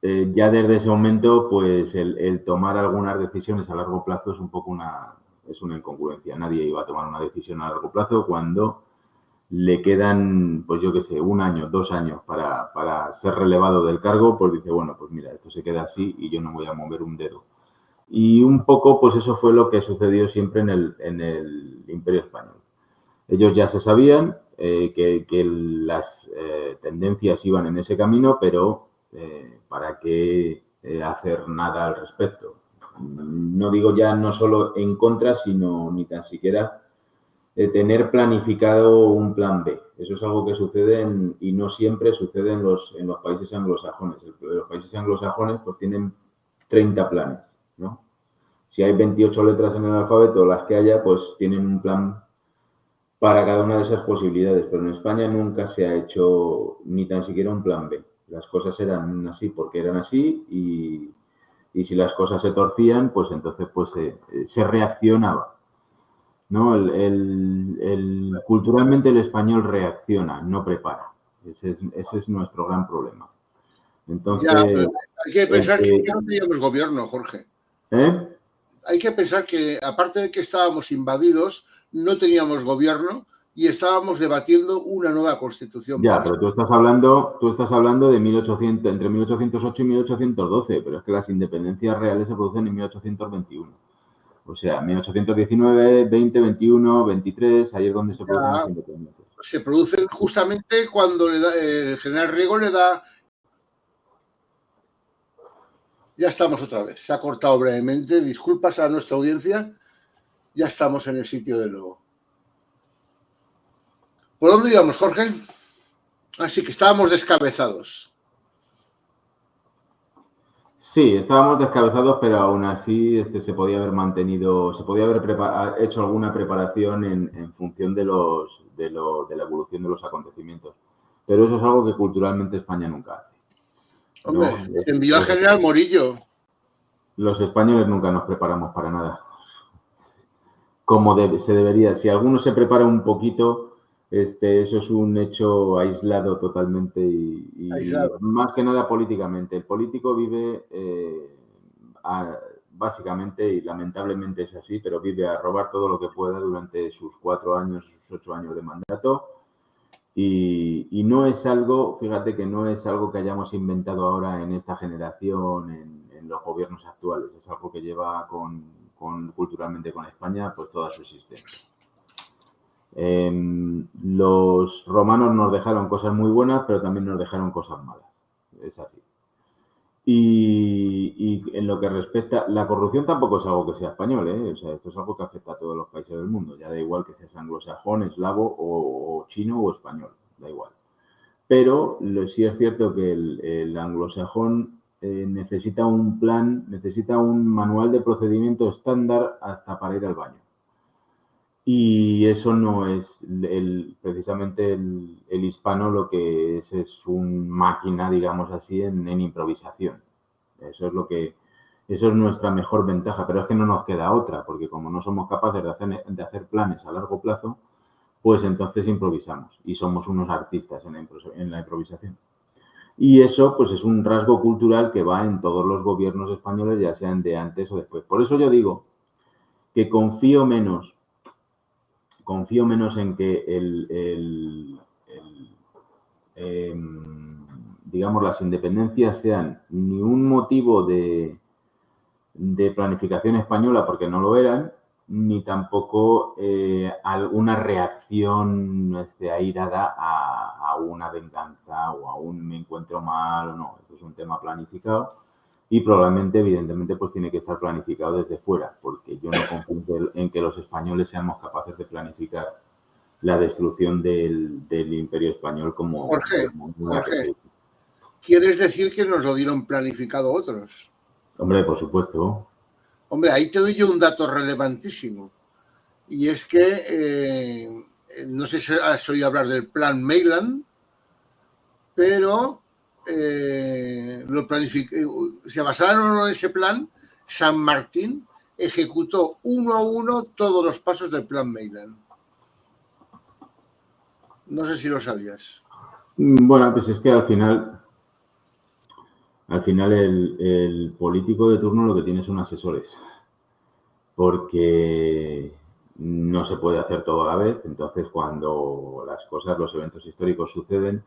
ya desde ese momento, pues el tomar algunas decisiones a largo plazo es un poco una incongruencia. Nadie iba a tomar una decisión a largo plazo cuando le quedan, pues yo qué sé, 1 año, 2 años para ser relevado del cargo, pues dice, bueno, pues mira, esto se queda así y yo no voy a mover un dedo. Y un poco, pues eso fue lo que sucedió siempre en el Imperio Español. Ellos ya se sabían que las tendencias iban en ese camino, pero ¿para qué hacer nada al respecto? No digo ya no solo en contra, sino ni tan siquiera tener planificado un plan B. Eso es algo que sucede y no siempre sucede en los países anglosajones. Los países anglosajones pues tienen 30 planes, ¿no? Si hay 28 letras en el alfabeto, las que haya, pues tienen un plan para cada una de esas posibilidades. Pero en España nunca se ha hecho ni tan siquiera un plan B. Las cosas eran así porque eran así y si las cosas se torcían, pues entonces pues se reaccionaba. ¿No? Culturalmente el español reacciona, no prepara. Ese es nuestro gran problema. Entonces, ya, pero hay que pensar que ya no teníamos gobierno, Jorge. Hay que pensar que, aparte de que estábamos invadidos, no teníamos gobierno y estábamos debatiendo una nueva constitución. Ya, pero tú estás hablando de 1800, entre 1808 y 1812, pero es que las independencias reales se producen en 1821. O sea, 1819, 20, 21, 23, ahí es donde se producen las independencias. Se producen justamente cuando el general Riego le da Ya estamos otra vez. Se ha cortado brevemente. Disculpas a nuestra audiencia. Ya estamos en el sitio de nuevo. ¿Por dónde íbamos, Jorge? Así que estábamos descabezados. Sí, estábamos descabezados, pero aún así se podía haber mantenido, se podía haber hecho alguna preparación en función de la evolución de los acontecimientos. Pero eso es algo que culturalmente España nunca hace. Hombre, se envió al general Morillo. Los españoles nunca nos preparamos para nada. Como se debería. Si alguno se prepara un poquito, eso es un hecho aislado totalmente y Aislado. Más que nada políticamente. El político vive básicamente, y lamentablemente es así, pero vive a robar todo lo que pueda durante sus 4 años, sus 8 años de mandato. Y no es algo, fíjate que no es algo que hayamos inventado ahora en esta generación, en los gobiernos actuales. Es algo que lleva culturalmente con España pues toda su existencia. Los romanos nos dejaron cosas muy buenas, pero también nos dejaron cosas malas. Es así. Y en lo que respecta, la corrupción tampoco es algo que sea español, ¿eh? O sea, esto es algo que afecta a todos los países del mundo. Ya da igual que seas anglosajón, eslavo o chino o español, da igual. Pero sí es cierto que el anglosajón necesita un plan, necesita un manual de procedimiento estándar hasta para ir al baño. Y eso no es precisamente el hispano, lo que es un máquina, digamos así, en improvisación. Eso es nuestra mejor ventaja, pero es que no nos queda otra, porque como no somos capaces de hacer planes a largo plazo, pues entonces improvisamos y somos unos artistas en la improvisación. Y eso pues es un rasgo cultural que va en todos los gobiernos españoles, ya sean de antes o después. Por eso yo digo que confío menos en que digamos, las independencias sean ni un motivo de planificación española, porque no lo eran, ni tampoco alguna reacción airada a una venganza o a un me encuentro mal o no. Esto es un tema planificado y probablemente, evidentemente, pues tiene que estar planificado desde fuera, porque yo no confío en que los españoles seamos capaces de planificar la destrucción del Imperio Español como... Jorge, ¿quieres decir que nos lo dieron planificado otros? Hombre, por supuesto. Hombre, ahí te doy yo un dato relevantísimo. Y es que, no sé si has oído hablar del Plan Maitland, pero se basaron en ese plan. San Martín ejecutó uno a uno todos los pasos del Plan Maitland. No sé si lo sabías. Bueno, pues es que al final el político de turno lo que tiene son asesores, porque no se puede hacer todo a la vez. Entonces, cuando los eventos históricos suceden,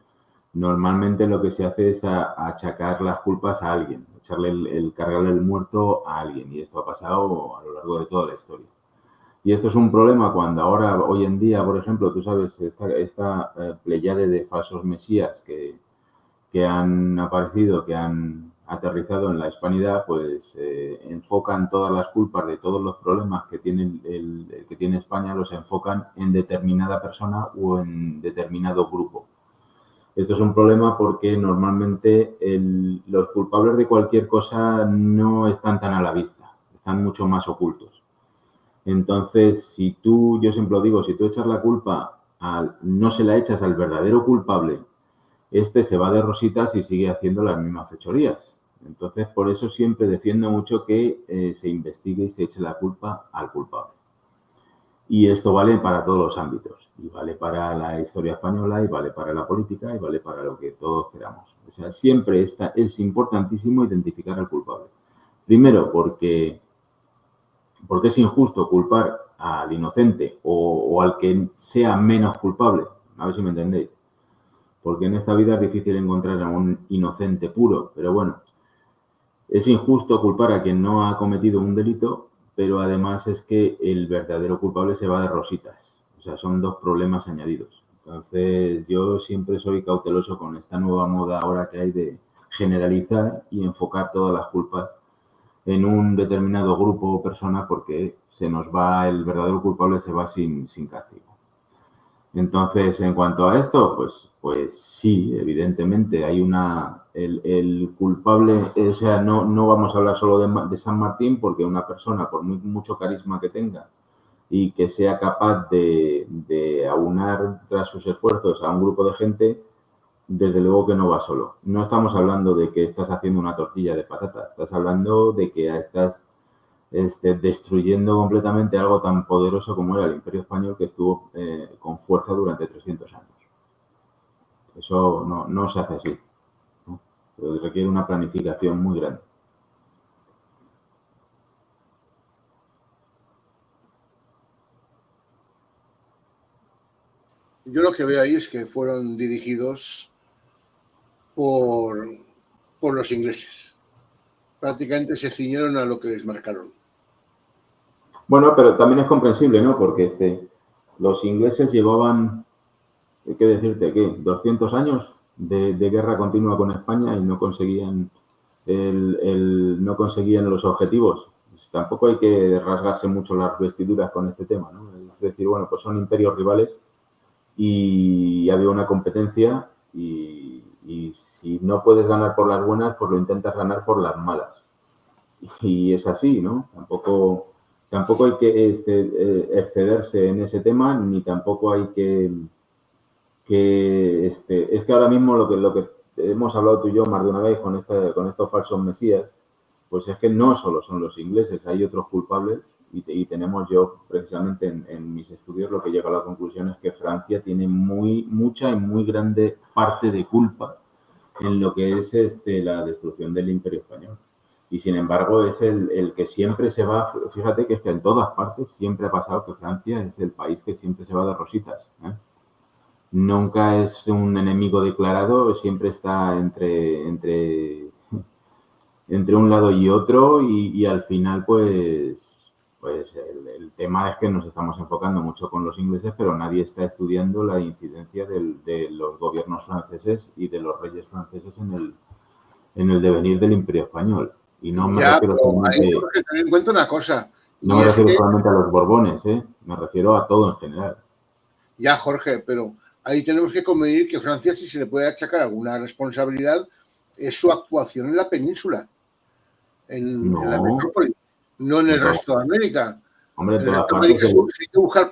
normalmente lo que se hace es achacar las culpas a alguien, cargarle el muerto a alguien, y esto ha pasado a lo largo de toda la historia. Y esto es un problema cuando hoy en día, por ejemplo, tú sabes, esta pléyade de falsos mesías que han aparecido, que han aterrizado en la hispanidad, pues enfocan todas las culpas de todos los problemas que tiene España, los enfocan en determinada persona o en determinado grupo. Esto es un problema porque normalmente los culpables de cualquier cosa no están tan a la vista, están mucho más ocultos. Entonces, yo siempre lo digo, si tú echas la culpa, no se la echas al verdadero culpable, se va de rositas y sigue haciendo las mismas fechorías. Entonces, por eso siempre defiendo mucho que se investigue y se eche la culpa al culpable. Y esto vale para todos los ámbitos. Y vale para la historia española, y vale para la política, y vale para lo que todos queramos. O sea, siempre es importantísimo identificar al culpable. Primero, porque es injusto culpar al inocente o al que sea menos culpable. A ver si me entendéis. Porque en esta vida es difícil encontrar a un inocente puro, pero bueno, es injusto culpar a quien no ha cometido un delito, pero además es que el verdadero culpable se va de rositas. O sea, son dos problemas añadidos. Entonces, yo siempre soy cauteloso con esta nueva moda ahora que hay de generalizar y enfocar todas las culpas en un determinado grupo o persona porque se nos va, el verdadero culpable se va sin castigo. Entonces, en cuanto a esto, pues sí, evidentemente hay el culpable, o sea, no vamos a hablar solo de San Martín, porque una persona, por mucho carisma que tenga y que sea capaz de aunar tras sus esfuerzos a un grupo de gente, desde luego que no va solo. No estamos hablando de que estás haciendo una tortilla de patatas, estás hablando de que estás destruyendo completamente algo tan poderoso como era el Imperio Español, que estuvo con fuerza durante 300 años. Eso no se hace así, ¿no? Pero requiere una planificación muy grande. Yo lo que veo ahí es que fueron dirigidos por los ingleses. Prácticamente se ciñeron a lo que les marcaron. Bueno, pero también es comprensible, ¿no? Porque los ingleses llevaban, ¿qué decirte? ¿Qué? 200 años de guerra continua con España y no conseguían no conseguían los objetivos. Pues tampoco hay que rasgarse mucho las vestiduras con este tema, ¿no? Es decir, bueno, pues son imperios rivales y había una competencia y si no puedes ganar por las buenas, pues lo intentas ganar por las malas. Y es así, ¿no? Tampoco hay que excederse en ese tema, ni tampoco hay es que ahora mismo lo que hemos hablado tú y yo más de una vez con estos falsos mesías, pues es que no solo son los ingleses, hay otros culpables y tenemos yo precisamente en mis estudios lo que llega a la conclusión es que Francia tiene mucha y muy grande parte de culpa en lo que es la destrucción del Imperio Español. Y sin embargo es el que siempre se va, fíjate que es que en todas partes siempre ha pasado que Francia es el país que siempre se va de rositas, ¿eh? Nunca es un enemigo declarado, siempre está entre un lado y otro y al final pues el tema es que nos estamos enfocando mucho con los ingleses, pero nadie está estudiando la incidencia de los gobiernos franceses y de los reyes franceses en el devenir del Imperio Español. Y no me refiero solamente, hay que tener en cuenta una cosa. No me refiero solamente a los Borbones, me refiero a todo en general. Ya, Jorge, pero ahí tenemos que convenir que Francia, si se le puede achacar alguna responsabilidad, es su actuación en la península, en la metrópoli, no en el resto de América. Hombre, en el resto de América, si hay que buscar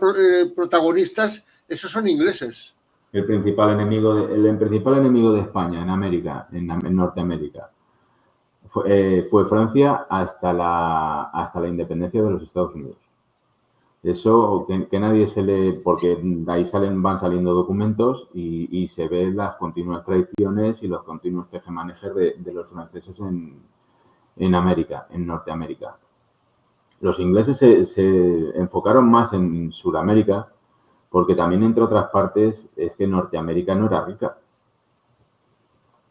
protagonistas, esos son ingleses. El principal enemigo de España en América, en Norteamérica, fue Francia hasta la independencia de los Estados Unidos. Eso que nadie se lee, porque de ahí van saliendo documentos y se ven las continuas traiciones y los continuos tejemanejes de los franceses en América, en Norteamérica. Los ingleses se enfocaron más en Sudamérica porque también, entre otras partes, es que Norteamérica no era rica.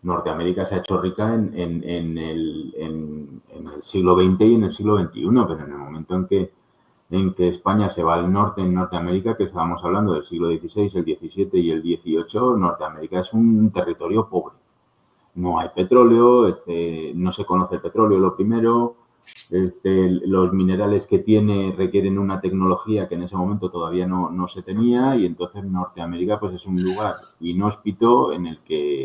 Norteamérica se ha hecho rica en el siglo XX y en el siglo XXI, pero en el momento en que España se va al norte, en Norteamérica, que estábamos hablando del siglo XVI, el XVII y el XVIII, Norteamérica es un territorio pobre. No hay petróleo, no se conoce el petróleo, lo primero. Los minerales que tiene requieren una tecnología que en ese momento todavía no se tenía y entonces Norteamérica pues es un lugar inhóspito,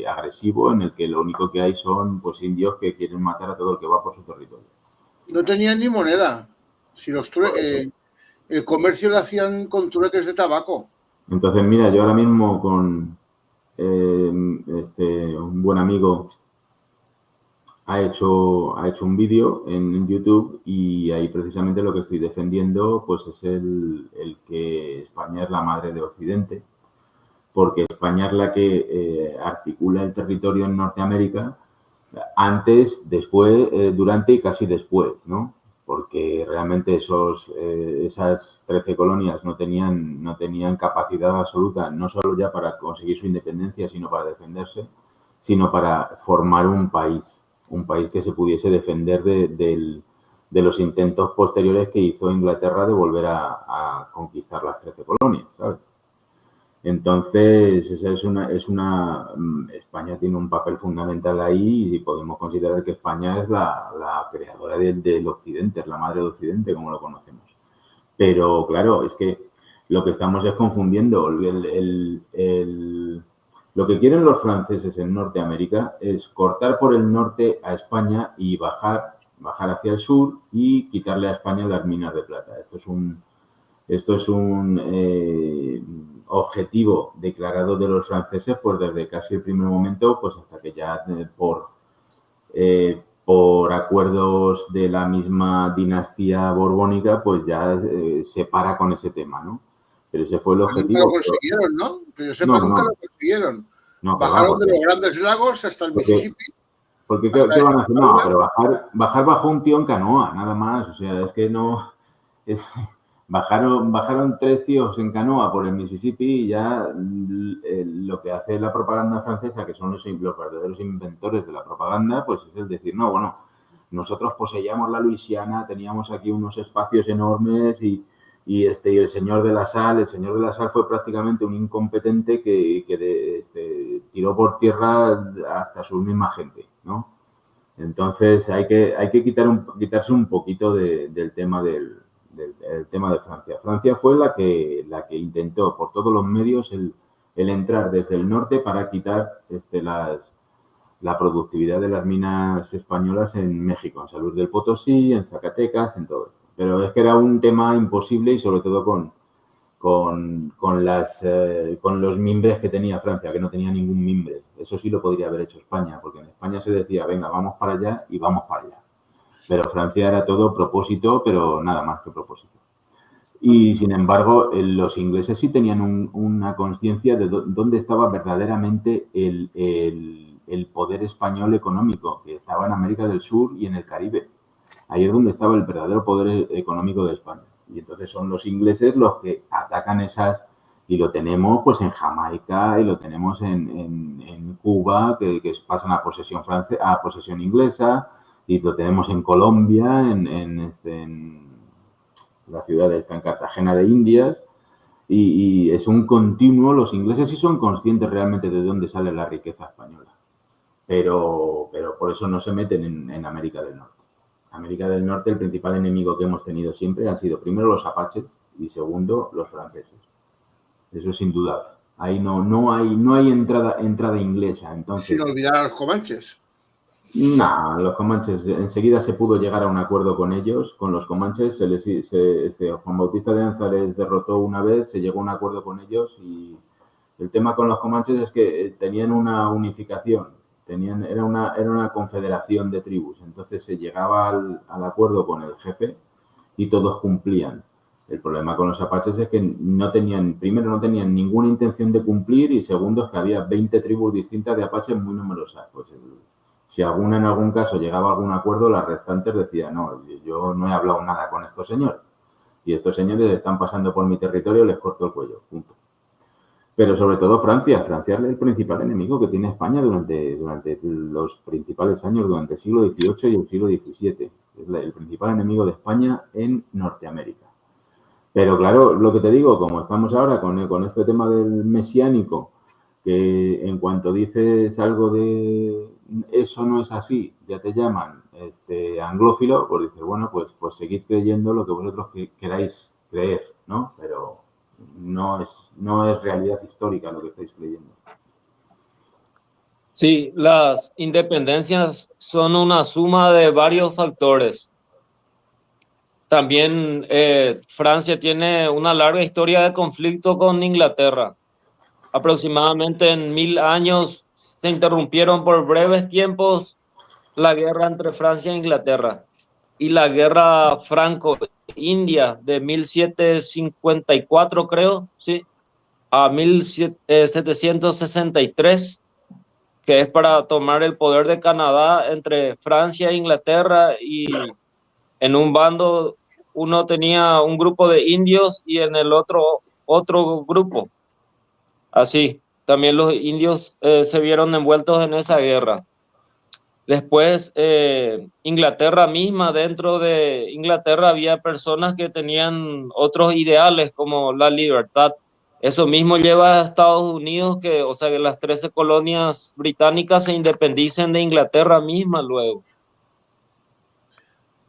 agresivo, en el que lo único que hay son pues indios que quieren matar a todo el que va por su territorio. No tenían ni moneda. Si el comercio lo hacían con trueques de tabaco. Entonces, mira, yo ahora mismo con un buen amigo ha hecho un vídeo en YouTube y ahí precisamente lo que estoy defendiendo pues es el que España es la madre de Occidente, porque España es la que articula el territorio en Norteamérica antes, después, durante y casi después, ¿no? Porque realmente esas 13 colonias no tenían capacidad absoluta, no solo ya para conseguir su independencia, sino para defenderse, sino para formar un país que se pudiese defender de los intentos posteriores que hizo Inglaterra de volver a conquistar las 13 colonias, ¿sabes? Entonces, esa España tiene un papel fundamental ahí y podemos considerar que España es la creadora del Occidente, es la madre de Occidente, como lo conocemos. Pero, claro, es que lo que estamos es confundiendo. Lo que quieren los franceses en Norteamérica es cortar por el norte a España y bajar hacia el sur y quitarle a España las minas de plata. Esto es un objetivo declarado de los franceses pues desde casi el primer momento, pues hasta que ya por acuerdos de la misma dinastía borbónica, pues ya se para con ese tema, ¿no? Pero ese fue el objetivo. Nunca lo consiguieron, ¿no? Que yo sepa, nunca lo consiguieron. No, bajaron de los grandes lagos hasta el Mississippi. Porque ¿qué van a hacer? No, pero bajar bajo un tío en canoa, nada más. O sea, es que no... Bajaron 3 tíos en canoa por el Mississippi y ya lo que hace la propaganda francesa, que son los verdaderos inventores de la propaganda, pues es el decir, no, bueno, nosotros poseíamos la Luisiana, teníamos aquí unos espacios enormes y el señor de la sal fue prácticamente un incompetente que tiró por tierra hasta su misma gente, ¿no? Entonces hay que quitarse un poquito del tema del tema de Francia. Francia fue la que intentó por todos los medios el entrar desde el norte para quitar la productividad de las minas españolas en México, en San Luis del Potosí, en Zacatecas, en todo esto. Pero es que era un tema imposible y sobre todo con los mimbres que tenía Francia, que no tenía ningún mimbre. Eso sí lo podría haber hecho España, porque en España se decía, venga, vamos para allá y vamos para allá. Pero Francia era todo propósito, pero nada más que propósito. Y, sin embargo, los ingleses sí tenían una conciencia de dónde estaba verdaderamente el poder español económico, que estaba en América del Sur y en el Caribe. Ahí es donde estaba el verdadero poder económico de España. Y entonces son los ingleses los que atacan esas, y lo tenemos pues en Jamaica y lo tenemos en Cuba, que pasan a posesión inglesa, y lo tenemos en Colombia, en la ciudad en Cartagena de Indias, y es un continuo. Los ingleses sí son conscientes realmente de dónde sale la riqueza española, pero por eso no se meten en América del Norte. América del Norte, el principal enemigo que hemos tenido siempre han sido primero los apaches y segundo los franceses. Eso es indudable. Ahí no hay entrada inglesa. Entonces, sin olvidar a los comanches. No, los comanches, enseguida se pudo llegar a un acuerdo con ellos, con los comanches. Juan Bautista de Anza les derrotó una vez, se llegó a un acuerdo con ellos, y el tema con los comanches es que tenían una unificación, era una confederación de tribus. Entonces se llegaba al acuerdo con el jefe y todos cumplían. El problema con los apaches es que primero no tenían ninguna intención de cumplir, y segundo es que había 20 tribus distintas de apaches muy numerosas. Pues si alguna en algún caso llegaba a algún acuerdo, las restantes decían, no, yo no he hablado nada con estos señores, y estos señores están pasando por mi territorio, les corto el cuello, punto. Pero sobre todo Francia es el principal enemigo que tiene España durante los principales años, durante el siglo XVIII y el siglo XVII. Es el principal enemigo de España en Norteamérica. Pero claro, lo que te digo, como estamos ahora con este tema del mesiánico, que en cuanto dices algo de eso no es así, ya te llaman anglófilo, pues dices, bueno, pues seguid creyendo lo que vosotros queráis creer, ¿no? Pero no es realidad histórica lo que estáis creyendo. Sí, las independencias son una suma de varios factores. También Francia tiene una larga historia de conflicto con Inglaterra. Aproximadamente en 1000 años se interrumpieron por breves tiempos la guerra entre Francia e Inglaterra, y la guerra franco-india de 1754, creo, sí, a 1763, que es para tomar el poder de Canadá entre Francia e Inglaterra, y en un bando uno tenía un grupo de indios y en el otro grupo. Así, también los indios se vieron envueltos en esa guerra. Después, Inglaterra misma, dentro de Inglaterra había personas que tenían otros ideales como la libertad, Eso mismo lleva a Estados Unidos, que, o sea, que las 13 colonias británicas se independicen de Inglaterra misma luego.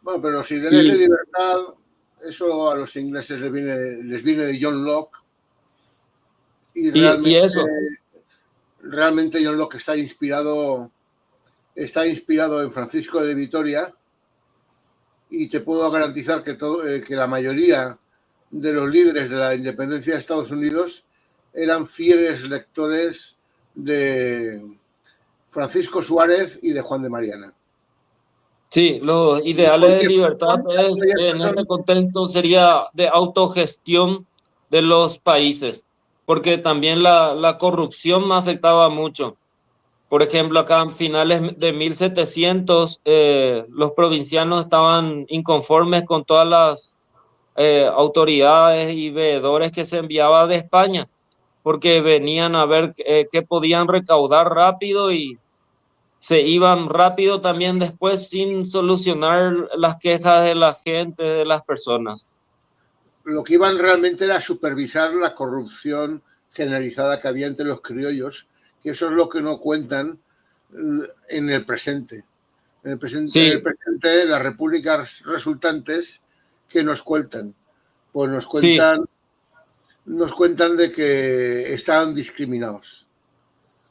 Bueno, pero los ideales de Y, libertad, eso a los ingleses les viene de John Locke y y eso, realmente John Locke está inspirado en Francisco de Vitoria y te puedo garantizar que la mayoría de los líderes de la independencia de Estados Unidos eran fieles lectores de Francisco Suárez y de Juan de Mariana. sí, los ¿Y por ideales de qué? libertad en este contexto sería de autogestión de los países, porque también la corrupción me afectaba mucho. Por ejemplo, acá en finales de 1700, los provincianos estaban inconformes con todas las autoridades y veedores que se enviaba de España, porque venían a ver qué podían recaudar rápido y se iban rápido también después sin solucionar las quejas de la gente, de las personas. Lo que iban realmente era a supervisar la corrupción generalizada que había entre los criollos, que eso es lo que no cuentan en el presente. En el Sí, presente las repúblicas resultantes que nos cuentan, pues sí, nos cuentan de que estaban discriminados.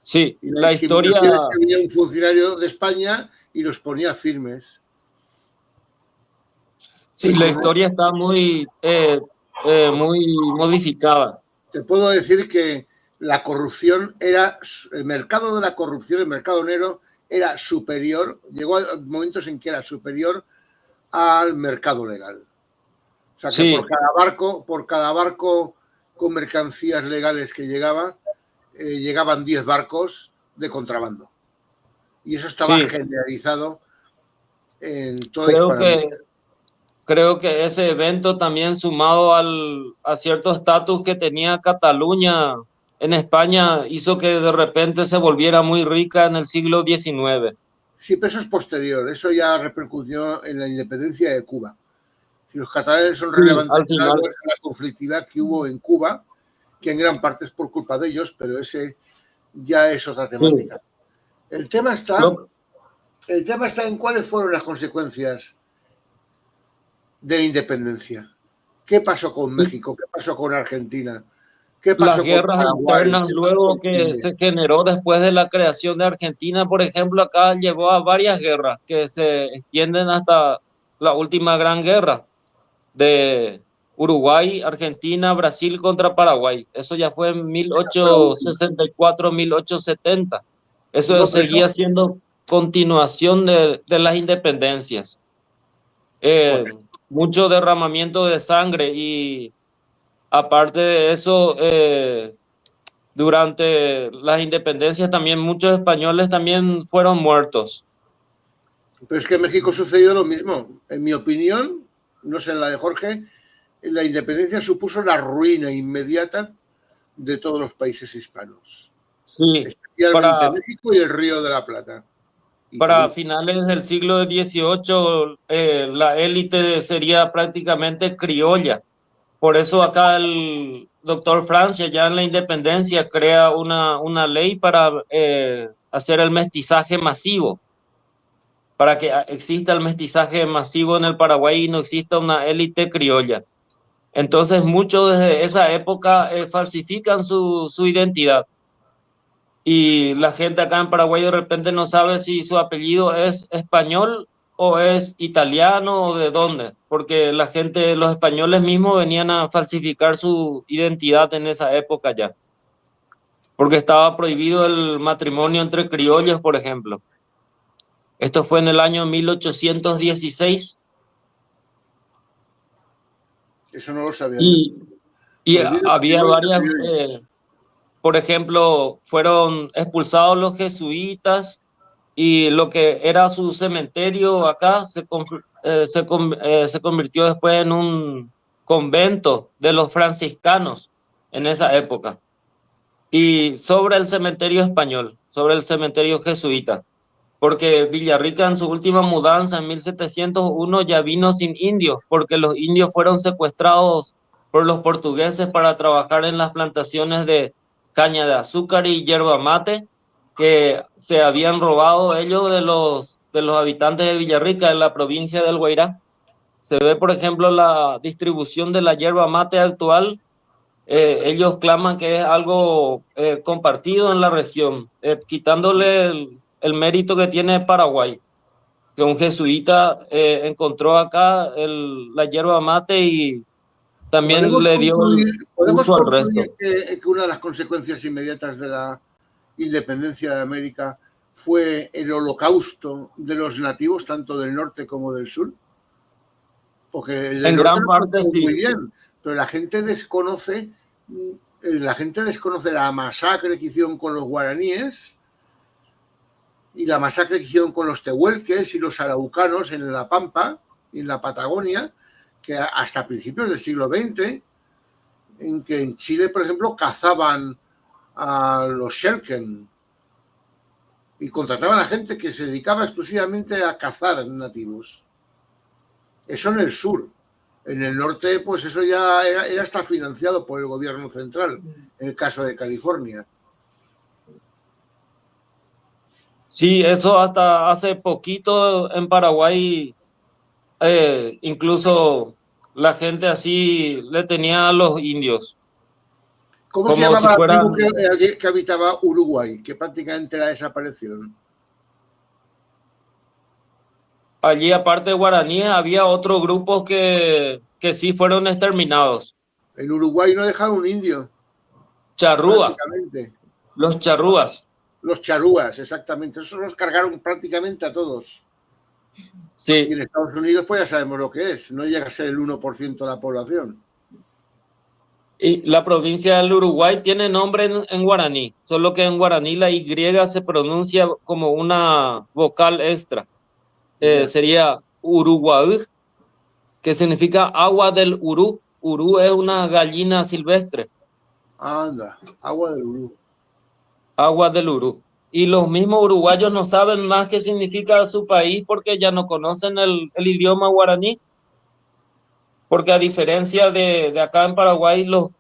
sí, Y la la historia, discriminación es que venía un funcionario de España y los ponía firmes. sí, la ¿Entiendes? historia está muy modificada. Te puedo decir que la corrupción era, el mercado de la corrupción, el mercado negro, era superior, llegó a momentos en que era superior al mercado legal. O sea que Sí, por cada barco con mercancías legales que llegaba, llegaban 10 barcos de contrabando. Y eso estaba sí, generalizado en toda creo Hispanoamérica. que Creo que ese evento también sumado a cierto estatus que tenía Cataluña en España hizo que de repente se volviera muy rica en el siglo XIX. Sí, pero eso es posterior, eso ya repercutió en la independencia de Cuba. Si los catalanes son Sí, relevantes al en algo final, es la conflictividad que hubo en Cuba, que en gran parte es por culpa de ellos, pero ese ya es otra sí. temática. El tema está, Lo- el tema está en cuáles fueron las consecuencias de la independencia. ¿Qué pasó con México? ¿Qué pasó con Argentina? ¿Qué las pasó con guerras Paraguay? internas ¿Qué pasó luego con que Chile? se generó después de la creación de Argentina, por ejemplo, acá llevó a varias guerras que se extienden hasta la última gran guerra de Uruguay, Argentina, Brasil contra Paraguay. Eso ya fue en Esa fue la última. 1864, 1870. Eso No, pero seguía eso, siendo continuación de las independencias. Eh, correcto. Mucho derramamiento de sangre y aparte de eso, durante las independencias también muchos españoles también fueron muertos. Pero es que en México sucedió lo mismo. En mi opinión, no sé en la de Jorge, la independencia supuso la ruina inmediata de todos los países hispanos, Sí, especialmente para, México y el Río de la Plata y para Perú. finales del siglo XVIII, la élite sería prácticamente criolla. Por eso acá el doctor Francia, ya en la independencia, crea una ley para hacer el mestizaje masivo, para que exista el mestizaje masivo en el Paraguay y no exista una élite criolla. Entonces muchos desde esa época falsifican su identidad. Y la gente acá en Paraguay de repente no sabe si su apellido es español o es italiano o de dónde, porque la gente, los españoles mismos venían a falsificar su identidad en esa época ya, porque estaba prohibido el matrimonio entre criollos, por ejemplo. Esto fue en el año 1816 Eso no lo sabía yo. y, y Prohibido el había matrimonio entre varias, criollos. por ejemplo, fueron expulsados los jesuitas y lo que era su cementerio acá se convirtió después en un convento de los franciscanos en esa época. Y sobre el cementerio español, sobre el cementerio jesuita, porque Villarrica en su última mudanza en 1701 ya vino sin indios, porque los indios fueron secuestrados por los portugueses para trabajar en las plantaciones de caña de azúcar y yerba mate que se habían robado ellos de los habitantes de Villarrica, en la provincia del Guairá. Se ve, por ejemplo, la distribución de la yerba mate actual. Ellos claman que es algo compartido en la región, quitándole el mérito que tiene Paraguay, que un jesuita encontró acá la yerba mate y también le dio el Podemos uso al concluir resto. que una de las consecuencias inmediatas de la independencia de América fue el holocausto de los nativos, tanto del norte como del sur. Porque el del En norte gran lo parte conocemos muy sí. bien, pero la gente desconoce la masacre que hicieron con los guaraníes y la masacre que hicieron con los tehuelques y los araucanos en la Pampa y en la Patagonia, que hasta principios del siglo XX, en que en Chile, por ejemplo, cazaban a los Shelken y contrataban a gente que se dedicaba exclusivamente a cazar nativos. Eso en el sur. En el norte, pues eso ya era hasta financiado por el gobierno central, en el caso de California. Sí, eso hasta hace poquito en Paraguay, incluso la gente así le tenía a los indios, ¿Cómo se como si llamaba la tribu fueran. que habitaba Uruguay, que prácticamente la desaparecieron? Allí, aparte de guaraníes, había otros grupos que sí fueron exterminados. En Uruguay no dejaron un indio, Charrúa, prácticamente. los charrúas. Los charúas, exactamente. Esos los cargaron prácticamente a todos. Y Sí, en Estados Unidos, pues ya sabemos lo que es. No llega a ser el 1% de la población. y la provincia del Uruguay tiene nombre en guaraní, solo que en guaraní la Y se pronuncia como una vocal extra. Ya. Sería Uruguay, que significa agua del Urú. Urú es una gallina silvestre, Anda, agua del Uru. agua del Urú. Y los mismos uruguayos no saben más qué significa su país porque ya no conocen el idioma guaraní. Porque a diferencia de acá en Paraguay, los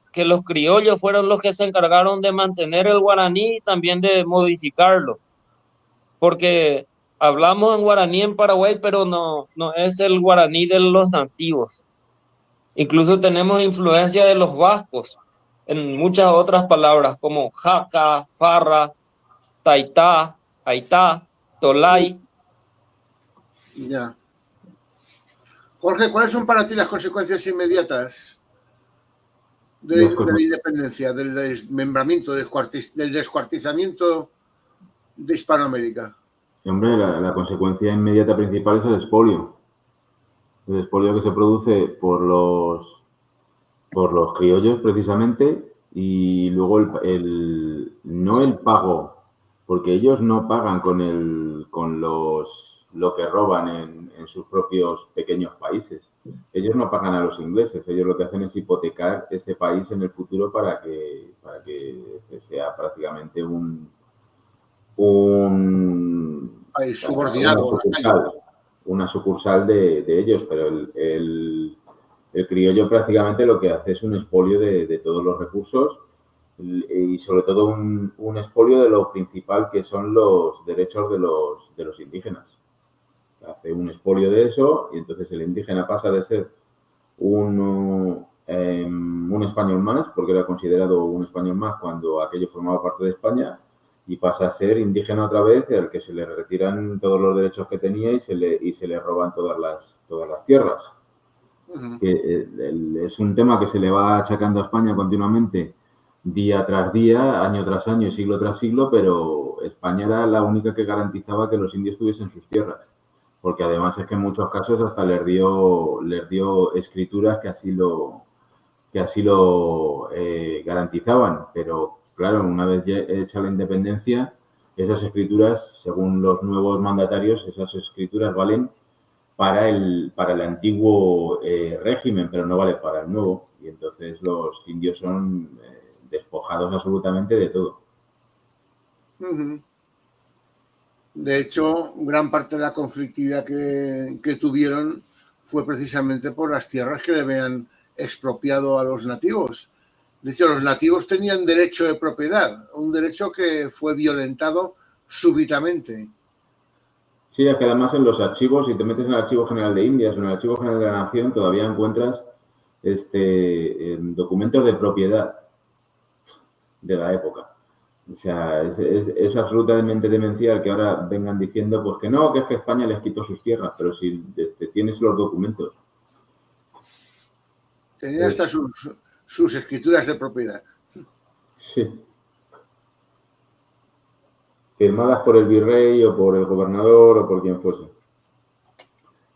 criollos fueron los que se encargaron de mantener el guaraní y también de modificarlo. Porque hablamos en guaraní en Paraguay, pero no es el guaraní de los nativos. Incluso tenemos influencia de los vascos en muchas otras palabras como jaca, farra, taitá, aitá, tolay. Ya. Jorge, ¿cuáles son para ti las consecuencias inmediatas de la independencia, del desmembramiento, del descuartizamiento de Hispanoamérica? Hombre, la consecuencia inmediata principal es el expolio. El expolio que se produce por los criollos, precisamente, y luego no el pago, porque ellos no pagan con lo que roban en sus propios pequeños países. Ellos no pagan a los ingleses, ellos lo que hacen es hipotecar ese país en el futuro para que este sea prácticamente Subordinado. una sucursal de ellos, pero el criollo prácticamente lo que hace es un expolio de todos los recursos y sobre todo un expolio de lo principal que son los derechos de los indígenas. Hace un expolio de eso y entonces el indígena pasa de ser un español más, porque era considerado un español más cuando aquello formaba parte de España, y pasa a ser indígena otra vez, al que se le retiran todos los derechos que tenía y se le roban todas las tierras. Uh-huh. Que es un tema que se le va achacando a España continuamente, día tras día, año tras año, siglo tras siglo, pero España era la única que garantizaba que los indios tuviesen sus tierras, porque además es que en muchos casos hasta les dio escrituras que así lo garantizaban, pero claro, una vez hecha la independencia, esas escrituras, según los nuevos mandatarios, esas escrituras valen para el antiguo régimen, pero no vale para el nuevo. Y entonces los indios son despojados absolutamente de todo. Uh-huh. De hecho, gran parte de la conflictividad que tuvieron fue precisamente por las tierras que debían expropiado a los nativos. De hecho, los nativos tenían derecho de propiedad, un derecho que fue violentado súbitamente. Sí, es que además en los archivos, si te metes en el Archivo General de Indias o en el Archivo General de la Nación, todavía encuentras documentos de propiedad de la época. O sea, es absolutamente demencial que ahora vengan diciendo pues que no, que es que España les quitó sus tierras, pero si tienes los documentos. Tenían hasta sus escrituras de propiedad. Sí. Firmadas por el virrey o por el gobernador o por quien fuese.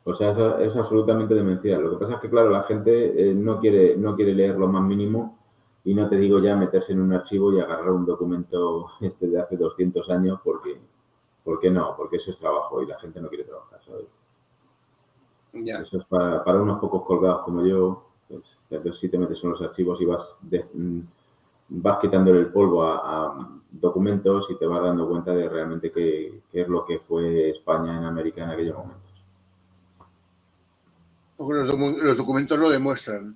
O sea, es absolutamente demencial. Lo que pasa es que, claro, la gente no quiere leer lo más mínimo y no te digo ya meterse en un archivo y agarrar un documento de hace 200 años porque no, porque eso es trabajo y la gente no quiere trabajar, ¿sabes? Ya. Eso es para unos pocos colgados como yo, pues si te metes en los archivos y vas quitándole el polvo a documentos y te vas dando cuenta de realmente qué es lo que fue España en América en aquellos momentos. Porque los documentos lo demuestran.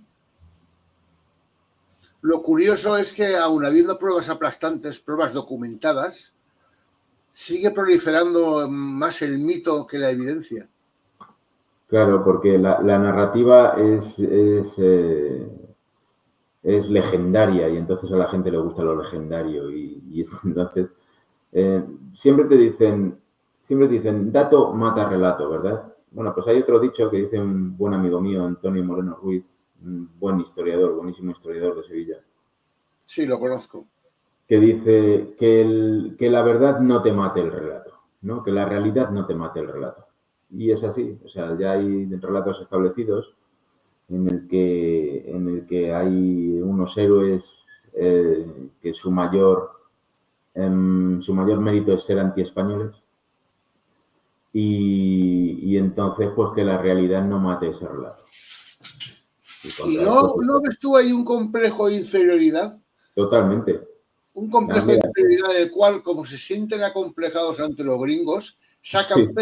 Lo curioso es que, aun habiendo pruebas aplastantes, pruebas documentadas, sigue proliferando más el mito que la evidencia. Claro, porque la narrativa es legendaria y entonces a la gente le gusta lo legendario y entonces siempre te dicen, dato mata relato, ¿verdad? Bueno, pues hay otro dicho que dice un buen amigo mío, Antonio Moreno Ruiz, un buen historiador, buenísimo historiador de Sevilla. Sí, lo conozco. Que dice que la verdad no te mate el relato, ¿no? Que la realidad no te mate el relato. Y es así, o sea, ya hay relatos establecidos en el que hay unos héroes que su mayor mérito es ser antiespañoles y entonces pues que la realidad no mate ese relato. ¿Y no ves tú ahí un complejo de inferioridad? Totalmente. Un complejo de inferioridad en el cual, como se sienten acomplejados ante los gringos, sacan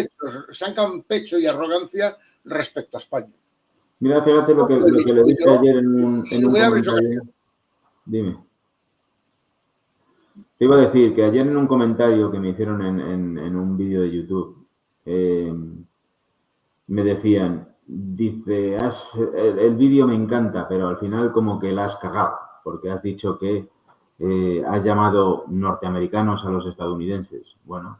pecho y arrogancia respecto a España. Mira, fíjate lo que le dije ayer en un comentario. Dime. Te iba a decir que ayer en un comentario que me hicieron en un vídeo de YouTube, me decían, dice, el vídeo me encanta, pero al final como que la has cagado, porque has dicho que has llamado norteamericanos a los estadounidenses. Bueno,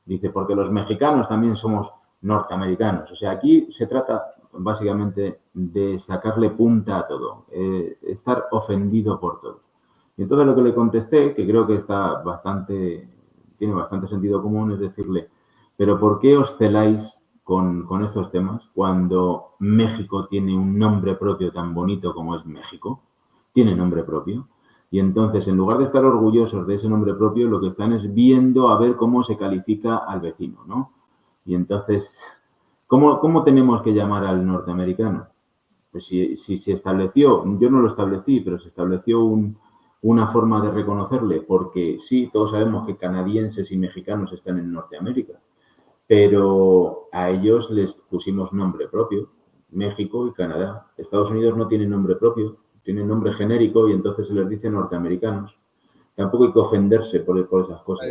dice, porque los mexicanos también somos norteamericanos. O sea, aquí se trata básicamente de sacarle punta a todo, estar ofendido por todo. Y entonces lo que le contesté, que creo que tiene bastante sentido común, es decirle, pero ¿por qué os celáis con estos temas cuando México tiene un nombre propio tan bonito como es México? Tiene nombre propio. Y entonces, en lugar de estar orgullosos de ese nombre propio, lo que están es viendo a ver cómo se califica al vecino, ¿no? Y entonces, ¿cómo tenemos que llamar al norteamericano? Pues si se estableció, yo no lo establecí, pero se estableció una forma de reconocerle, porque sí, todos sabemos que canadienses y mexicanos están en Norteamérica, pero a ellos les pusimos nombre propio, México y Canadá. Estados Unidos no tienen nombre propio, tienen nombre genérico y entonces se les dice norteamericanos. Tampoco hay que ofenderse por esas cosas,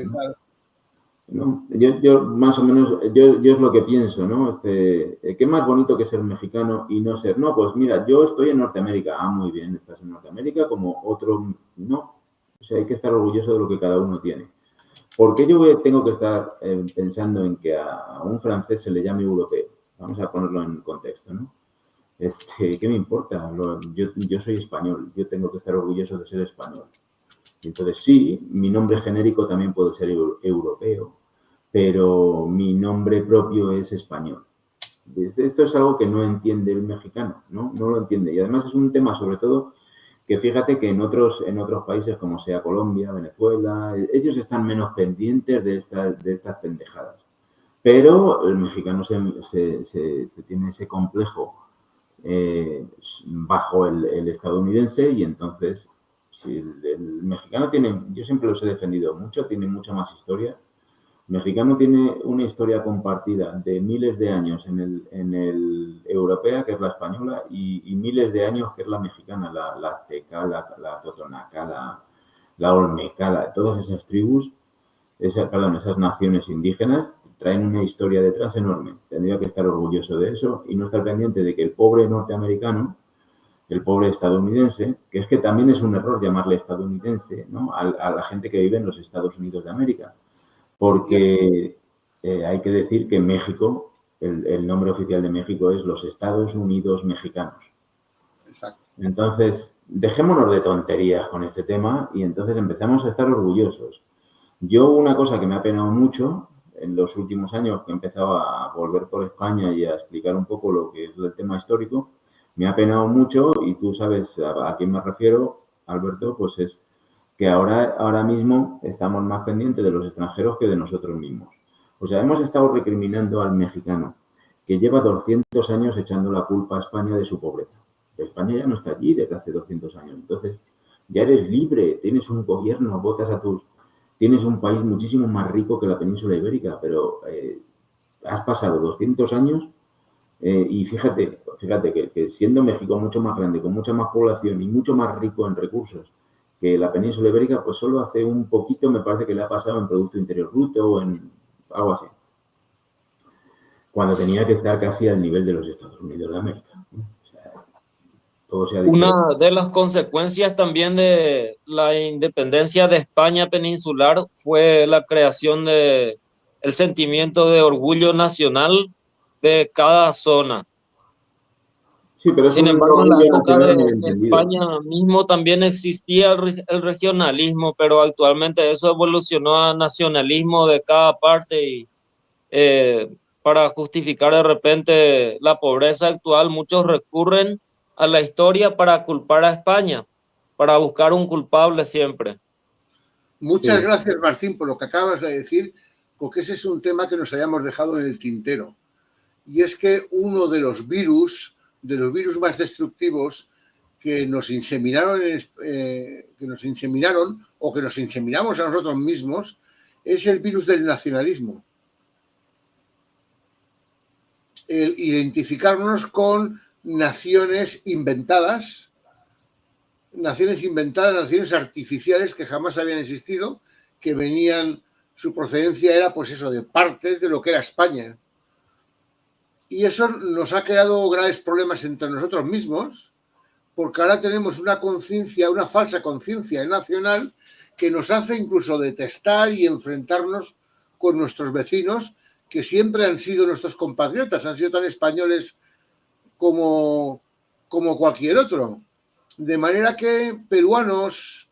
¿no? Yo más o menos, yo es lo que pienso, ¿no? ¿Qué más bonito que ser mexicano y no ser? No, pues mira, yo estoy en Norteamérica. Ah, muy bien, estás en Norteamérica como otro, no. O sea, hay que estar orgulloso de lo que cada uno tiene. ¿Por qué yo tengo que estar pensando en que a un francés se le llame europeo? Vamos a ponerlo en contexto, ¿no? ¿Qué me importa? Yo soy español, yo tengo que estar orgulloso de ser español. Entonces sí, mi nombre genérico también puede ser europeo, pero mi nombre propio es español. Esto es algo que no entiende el mexicano, ¿no? No lo entiende. Y además es un tema, sobre todo, que fíjate que en otros países, como sea Colombia, Venezuela, ellos están menos pendientes de estas pendejadas. Pero el mexicano tiene ese complejo bajo el estadounidense y entonces si el mexicano tiene, yo siempre los he defendido mucho, tiene mucha más historia, Mexicano tiene una historia compartida de miles de años en el europea, que es la española, y miles de años, que es la mexicana, la azteca, la totonaca, la olmeca, todas esas tribus, esas naciones indígenas, traen una historia detrás enorme. Tendría que estar orgulloso de eso y no estar pendiente de que el pobre norteamericano, el pobre estadounidense, que es que también es un error llamarle estadounidense, ¿no?, a la gente que vive en los Estados Unidos de América. Porque hay que decir que México, el nombre oficial de México es los Estados Unidos Mexicanos. Exacto. Entonces, dejémonos de tonterías con este tema y entonces empezamos a estar orgullosos. Yo una cosa que me ha penado mucho en los últimos años, que he empezado a volver por España y a explicar un poco lo que es el tema histórico, me ha penado mucho, y tú sabes a quién me refiero, Alberto, pues es que ahora mismo estamos más pendientes de los extranjeros que de nosotros mismos. O sea, hemos estado recriminando al mexicano, que lleva 200 años echando la culpa a España de su pobreza. España ya no está allí desde hace 200 años. Entonces, ya eres libre, tienes un gobierno, tienes un país muchísimo más rico que la península ibérica, pero has pasado 200 años y fíjate que siendo México mucho más grande, con mucha más población y mucho más rico en recursos que la península ibérica, pues solo hace un poquito me parece que le ha pasado en Producto Interior Bruto o en algo así, cuando tenía que estar casi al nivel de los Estados Unidos de América. O sea, todo se ha dicho. Una de las consecuencias también de la independencia de España peninsular fue la creación de el sentimiento de orgullo nacional de cada zona. Sí, pero es Sin un embargo, en la orgullo época nacional de malentendido. España mismo también existía el regionalismo, pero actualmente eso evolucionó a nacionalismo de cada parte y para justificar de repente la pobreza actual, muchos recurren a la historia para culpar a España, para buscar un culpable siempre. Muchas Sí. gracias, Martín, por lo que acabas de decir, porque ese es un tema que nos hayamos dejado en el tintero. Y es que uno de los virus más destructivos que nos inseminaron o que nos inseminamos a nosotros mismos es el virus del nacionalismo. El identificarnos con naciones inventadas, naciones artificiales que jamás habían existido, que su procedencia era, pues eso, de partes de lo que era España. Y eso nos ha creado graves problemas entre nosotros mismos, porque ahora tenemos una falsa conciencia nacional que nos hace incluso detestar y enfrentarnos con nuestros vecinos, que siempre han sido nuestros compatriotas, han sido tan españoles como cualquier otro. De manera que peruanos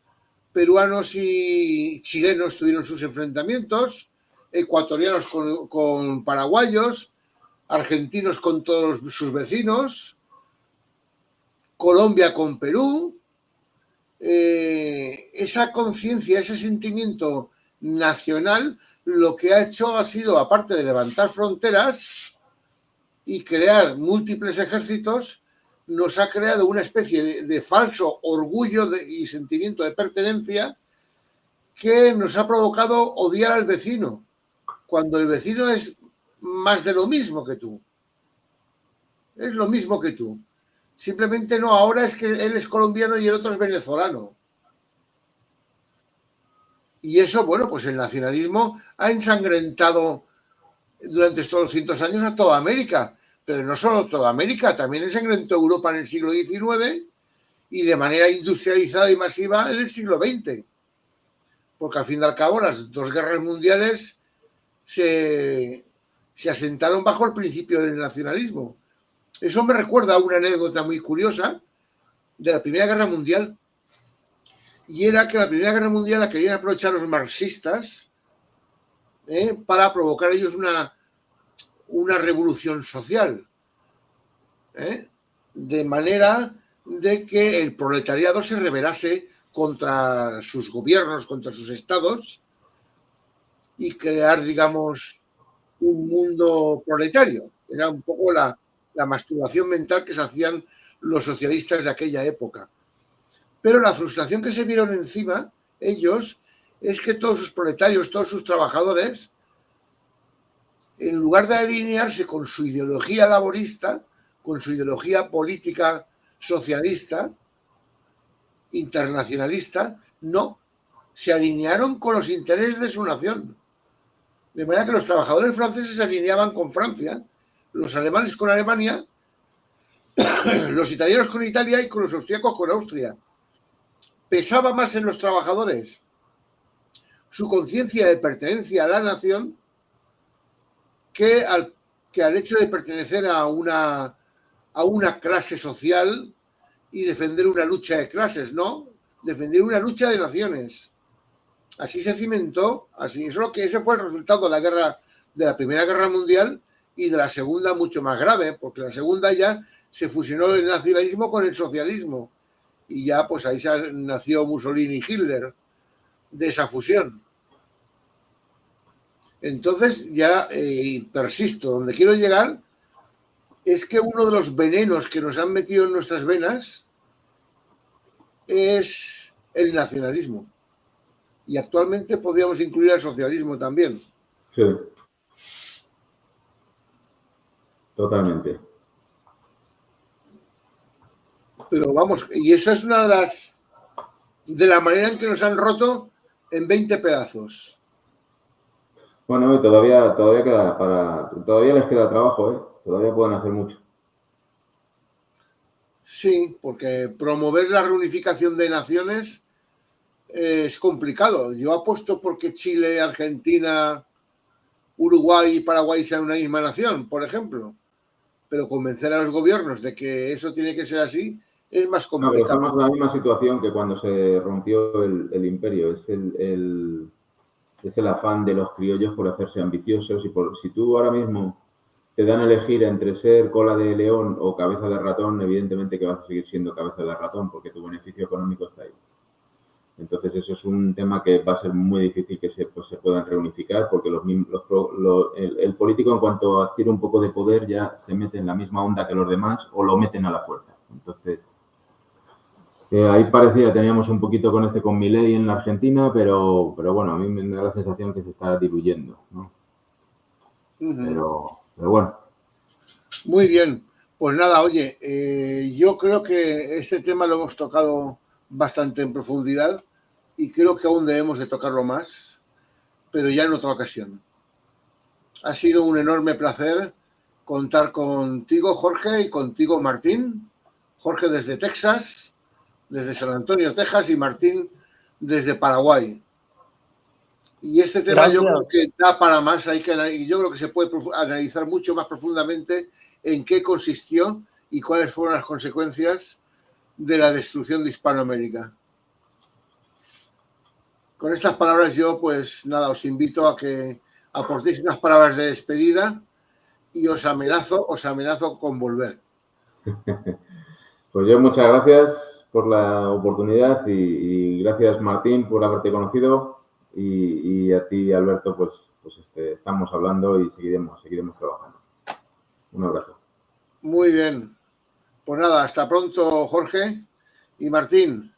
y chilenos tuvieron sus enfrentamientos, ecuatorianos con paraguayos, argentinos con todos sus vecinos, Colombia con Perú. Esa conciencia, ese sentimiento nacional, lo que ha hecho ha sido, aparte de levantar fronteras y crear múltiples ejércitos, nos ha creado una especie de falso orgullo y sentimiento de pertenencia que nos ha provocado odiar al vecino, cuando el vecino es más de lo mismo que tú. Es lo mismo que tú. Simplemente no, ahora es que él es colombiano y el otro es venezolano. Y eso, bueno, pues el nacionalismo ha ensangrentado durante estos 200 años a toda América. Pero no solo toda América, también ensangrentó Europa en el siglo XIX y de manera industrializada y masiva en el siglo XX. Porque al fin y al cabo las dos guerras mundiales se asentaron bajo el principio del nacionalismo. Eso me recuerda a una anécdota muy curiosa de la Primera Guerra Mundial. Y era que la Primera Guerra Mundial la querían aprovechar los marxistas para provocar ellos una revolución social. De manera de que el proletariado se rebelase contra sus gobiernos, contra sus estados y crear, digamos, un mundo proletario. Era un poco la masturbación mental que se hacían los socialistas de aquella época. Pero la frustración que se vieron encima ellos es que todos sus proletarios, todos sus trabajadores en lugar de alinearse con su ideología laborista, con su ideología política socialista, internacionalista, no, se alinearon con los intereses de su nación. De manera que los trabajadores franceses se alineaban con Francia, los alemanes con Alemania, los italianos con Italia y con los austríacos con Austria. Pesaba más en los trabajadores su conciencia de pertenencia a la nación que al hecho de pertenecer a una clase social y defender una lucha de clases, ¿no? Defender una lucha de naciones. Así se cimentó, ese fue el resultado de la guerra, de la Primera Guerra Mundial y de la Segunda mucho más grave, porque la Segunda ya se fusionó el nacionalismo con el socialismo y ya pues ahí nació Mussolini y Hitler de esa fusión. Entonces ya persisto, donde quiero llegar es que uno de los venenos que nos han metido en nuestras venas es el nacionalismo. Y actualmente podríamos incluir el socialismo también. Sí. Totalmente. Pero vamos, y esa es una de la manera en que nos han roto en 20 pedazos. Bueno, y todavía les queda trabajo, ¿eh? Todavía pueden hacer mucho. Sí, porque promover la reunificación de naciones es complicado. Yo apuesto porque Chile, Argentina, Uruguay y Paraguay sean una misma nación, por ejemplo. Pero convencer a los gobiernos de que eso tiene que ser así es más complicado. No, pero estamos en la misma situación que cuando se rompió el imperio. Es el afán de los criollos por hacerse ambiciosos y si tú ahora mismo te dan a elegir entre ser cola de león o cabeza de ratón, evidentemente que vas a seguir siendo cabeza de ratón porque tu beneficio económico está ahí. Entonces eso es un tema que va a ser muy difícil que se puedan reunificar porque el político en cuanto adquiere un poco de poder ya se mete en la misma onda que los demás o lo meten a la fuerza. Entonces ahí parecía, teníamos un poquito con Milei en la Argentina, pero bueno, a mí me da la sensación que se está diluyendo, ¿no? Pero bueno. Muy bien. Pues nada, oye, yo creo que este tema lo hemos tocado bastante en profundidad y creo que aún debemos de tocarlo más, pero ya en otra ocasión. Ha sido un enorme placer contar contigo, Jorge, y contigo, Martín. Jorge desde Texas, desde San Antonio, Texas, y Martín desde Paraguay. Y este tema yo creo que da para más, yo creo que se puede analizar mucho más profundamente en qué consistió y cuáles fueron las consecuencias de la destrucción de Hispanoamérica. Con estas palabras yo, pues nada, os invito a que aportéis unas palabras de despedida y os amenazo con volver. Pues yo muchas gracias por la oportunidad y gracias, Martín, por haberte conocido y a ti, Alberto, pues estamos hablando y seguiremos trabajando. Un abrazo. Muy bien. Pues nada, hasta pronto, Jorge y Martín.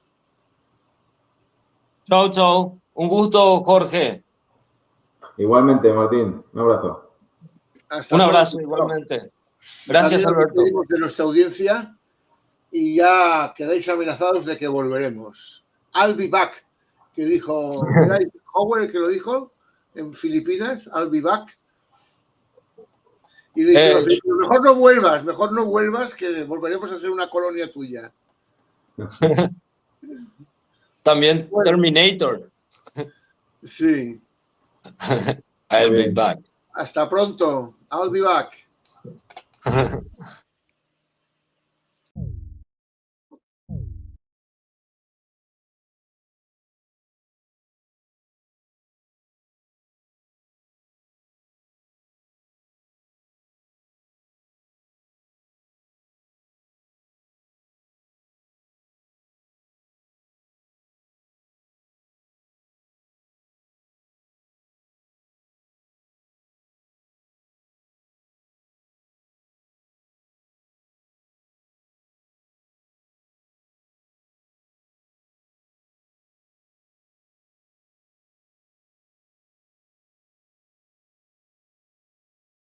Chau, chau. Un gusto, Jorge. Igualmente, Martín. Un abrazo. Un abrazo igualmente. Gracias, Alberto. De nuestra audiencia y ya quedáis amenazados de que volveremos. I'll be back, que dijo, ¿era Howard el que lo dijo en Filipinas? I'll be back. Y le dice, mejor no vuelvas, que volveremos a ser una colonia tuya. También bueno. Terminator. Sí. I'll be back. Hasta pronto. I'll be back.